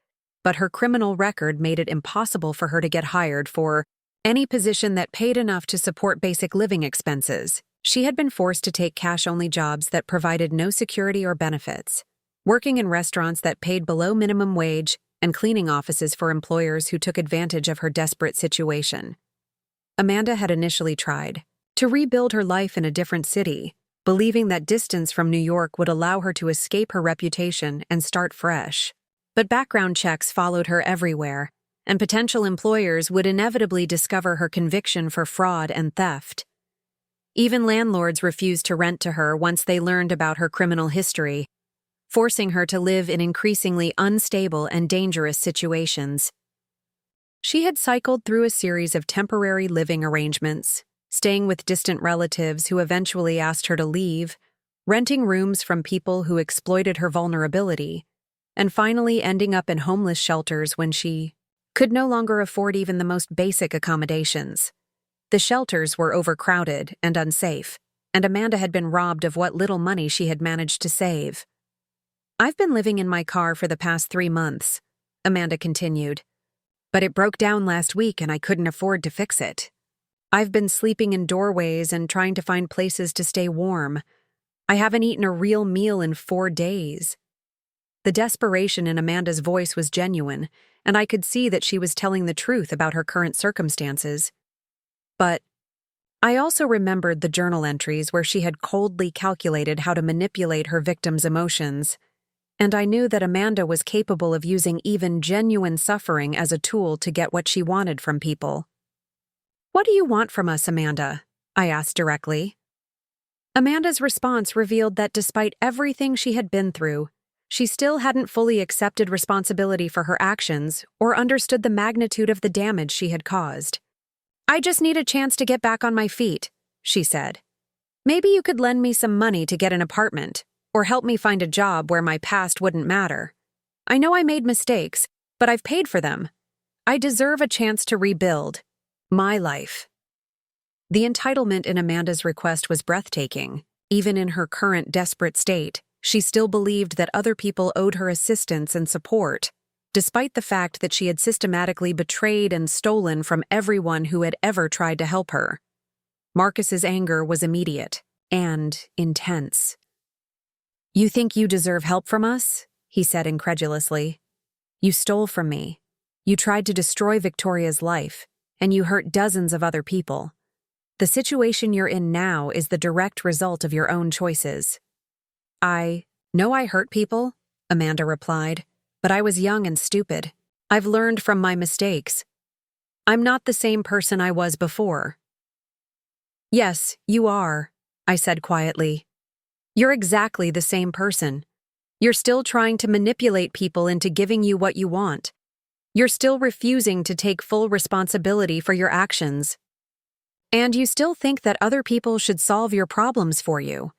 but her criminal record made it impossible for her to get hired for any position that paid enough to support basic living expenses. She had been forced to take cash-only jobs that provided no security or benefits. working in restaurants that paid below minimum wage and cleaning offices for employers who took advantage of her desperate situation. Amanda had initially tried to rebuild her life in a different city, believing that distance from New York would allow her to escape her reputation and start fresh. But background checks followed her everywhere, and potential employers would inevitably discover her conviction for fraud and theft. Even landlords refused to rent to her once they learned about her criminal history, forcing her to live in increasingly unstable and dangerous situations. She had cycled through a series of temporary living arrangements, staying with distant relatives who eventually asked her to leave, renting rooms from people who exploited her vulnerability, and finally ending up in homeless shelters when she could no longer afford even the most basic accommodations. The shelters were overcrowded and unsafe, and Amanda had been robbed of what little money she had managed to save. "I've been living in my car for the past 3 months," Amanda continued, "but it broke down last week and I couldn't afford to fix it. I've been sleeping in doorways and trying to find places to stay warm. I haven't eaten a real meal in 4 days." The desperation in Amanda's voice was genuine, and I could see that she was telling the truth about her current circumstances. But I also remembered the journal entries where she had coldly calculated how to manipulate her victims' emotions, and I knew that Amanda was capable of using even genuine suffering as a tool to get what she wanted from people. "What do you want from us, Amanda?" I asked directly. Amanda's response revealed that despite everything she had been through, she still hadn't fully accepted responsibility for her actions or understood the magnitude of the damage she had caused. "I just need a chance to get back on my feet," she said. "Maybe you could lend me some money to get an apartment, or help me find a job where my past wouldn't matter. I know I made mistakes, but I've paid for them. I deserve a chance to rebuild my life." The entitlement in Amanda's request was breathtaking. Even in her current desperate state, she still believed that other people owed her assistance and support, despite the fact that she had systematically betrayed and stolen from everyone who had ever tried to help her. Marcus's anger was immediate and intense. "You think you deserve help from us?" he said incredulously. "You stole from me. You tried to destroy Victoria's life, and you hurt dozens of other people. The situation you're in now is the direct result of your own choices." "I know I hurt people," Amanda replied, "but I was young and stupid. I've learned from my mistakes. I'm not the same person I was before." "Yes, you are," I said quietly. "You're exactly the same person. You're still trying to manipulate people into giving you what you want. You're still refusing to take full responsibility for your actions. And you still think that other people should solve your problems for you."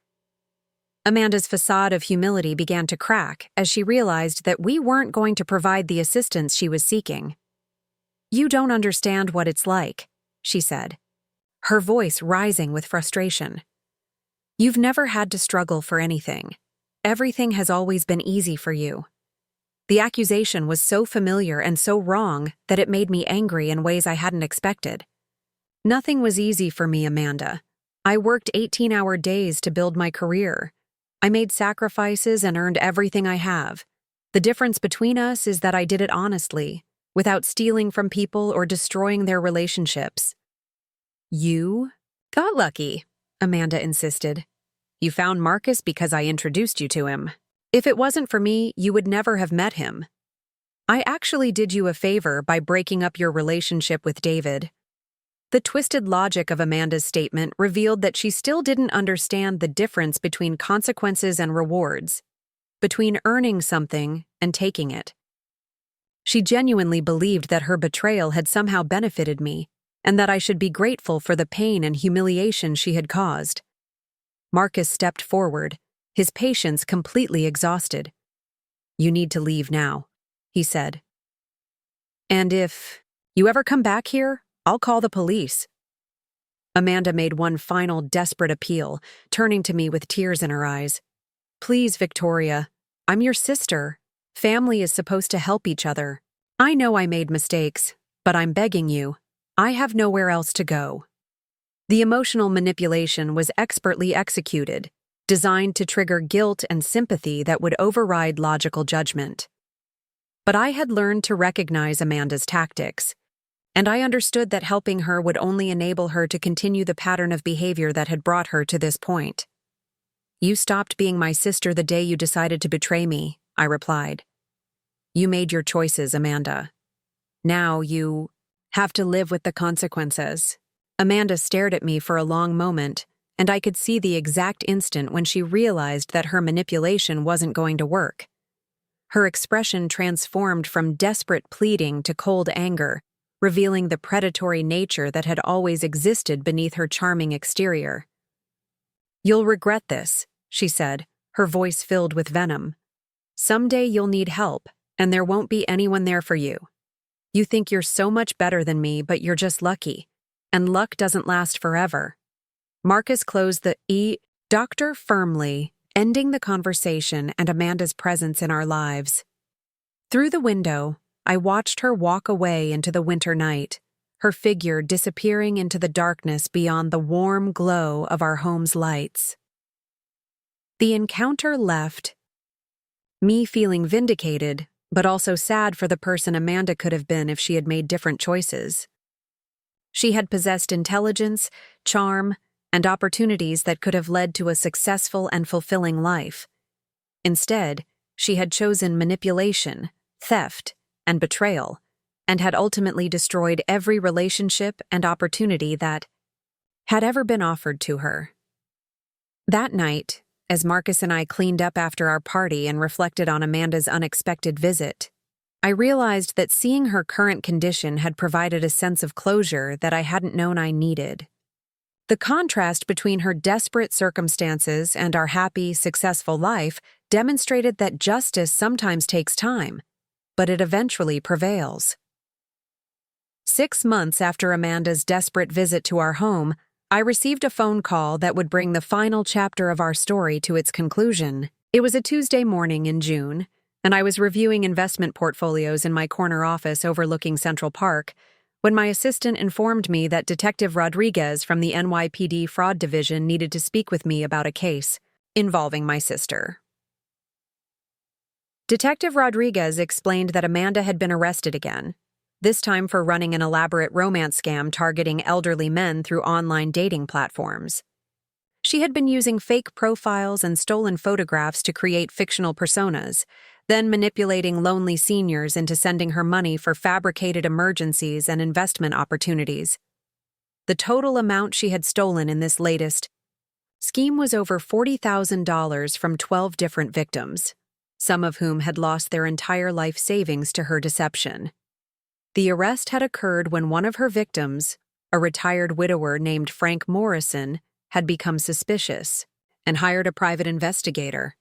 Amanda's facade of humility began to crack as she realized that we weren't going to provide the assistance she was seeking. "You don't understand what it's like," she said, her voice rising with frustration. "You've never had to struggle for anything. Everything has always been easy for you." The accusation was so familiar and so wrong that it made me angry in ways I hadn't expected. "Nothing was easy for me, Amanda. I worked 18-hour days to build my career. I made sacrifices and earned everything I have. The difference between us is that I did it honestly, without stealing from people or destroying their relationships." "You got lucky," Amanda insisted. "You found Marcus because I introduced you to him. If it wasn't for me, you would never have met him. I actually did you a favor by breaking up your relationship with David." The twisted logic of Amanda's statement revealed that she still didn't understand the difference between consequences and rewards, between earning something and taking it. She genuinely believed that her betrayal had somehow benefited me, and that I should be grateful for the pain and humiliation she had caused. Marcus stepped forward, his patience completely exhausted. "You need to leave now," he said. "And if you ever come back here, I'll call the police." Amanda made one final desperate appeal, turning to me with tears in her eyes. "Please, Victoria, I'm your sister. Family is supposed to help each other. I know I made mistakes, but I'm begging you. I have nowhere else to go." The emotional manipulation was expertly executed, designed to trigger guilt and sympathy that would override logical judgment. But I had learned to recognize Amanda's tactics, and I understood that helping her would only enable her to continue the pattern of behavior that had brought her to this point. "You stopped being my sister the day you decided to betray me," I replied. "You made your choices, Amanda. Now you have to live with the consequences." Amanda stared at me for a long moment, and I could see the exact instant when she realized that her manipulation wasn't going to work. Her expression transformed from desperate pleading to cold anger, revealing the predatory nature that had always existed beneath her charming exterior. "You'll regret this," she said, her voice filled with venom. "Someday you'll need help, and there won't be anyone there for you. You think you're so much better than me, but you're just lucky, and luck doesn't last forever." Marcus closed the doctor firmly, ending the conversation and Amanda's presence in our lives. Through the window, I watched her walk away into the winter night, her figure disappearing into the darkness beyond the warm glow of our home's lights. The encounter left me feeling vindicated, but also sad for the person Amanda could have been if she had made different choices. She had possessed intelligence, charm, and opportunities that could have led to a successful and fulfilling life. Instead, she had chosen manipulation, theft, and betrayal, and had ultimately destroyed every relationship and opportunity that had ever been offered to her. That night, as Marcus and I cleaned up after our party and reflected on Amanda's unexpected visit, I realized that seeing her current condition had provided a sense of closure that I hadn't known I needed. The contrast between her desperate circumstances and our happy, successful life demonstrated that justice sometimes takes time, but it eventually prevails. 6 months after Amanda's desperate visit to our home, I received a phone call that would bring the final chapter of our story to its conclusion. It was a Tuesday morning in June, and I was reviewing investment portfolios in my corner office overlooking Central Park when my assistant informed me that Detective Rodriguez from the NYPD Fraud Division needed to speak with me about a case involving my sister. Detective Rodriguez explained that Amanda had been arrested again, this time for running an elaborate romance scam targeting elderly men through online dating platforms. She had been using fake profiles and stolen photographs to create fictional personas, then manipulating lonely seniors into sending her money for fabricated emergencies and investment opportunities. The total amount she had stolen in this latest scheme was over $40,000 from 12 different victims, some of whom had lost their entire life savings to her deception. The arrest had occurred when one of her victims, a retired widower named Frank Morrison, had become suspicious and hired a private investigator.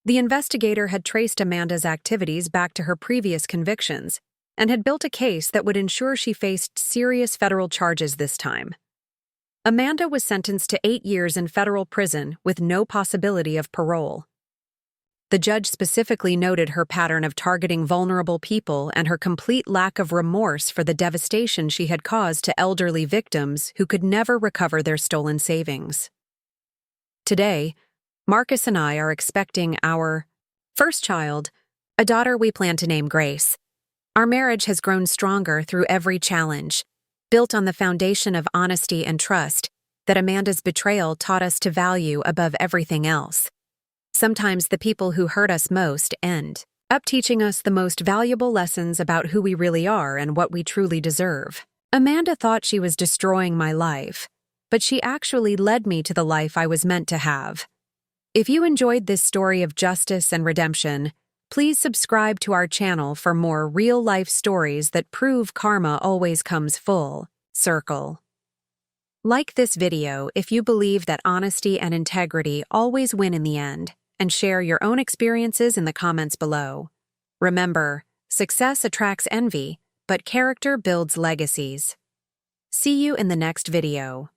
The investigator had traced Amanda's activities back to her previous convictions and had built a case that would ensure she faced serious federal charges this time. Amanda was sentenced to 8 years in federal prison with no possibility of parole. The judge specifically noted her pattern of targeting vulnerable people and her complete lack of remorse for the devastation she had caused to elderly victims who could never recover their stolen savings. Today, Marcus and I are expecting our first child, a daughter we plan to name Grace. Our marriage has grown stronger through every challenge, built on the foundation of honesty and trust that Amanda's betrayal taught us to value above everything else. Sometimes the people who hurt us most end up teaching us the most valuable lessons about who we really are and what we truly deserve. Amanda thought she was destroying my life, but she actually led me to the life I was meant to have. If you enjoyed this story of justice and redemption, please subscribe to our channel for more real-life stories that prove karma always comes full circle. Like this video if you believe that honesty and integrity always win in the end, and share your own experiences in the comments below. Remember, success attracts envy, but character builds legacies. See you in the next video.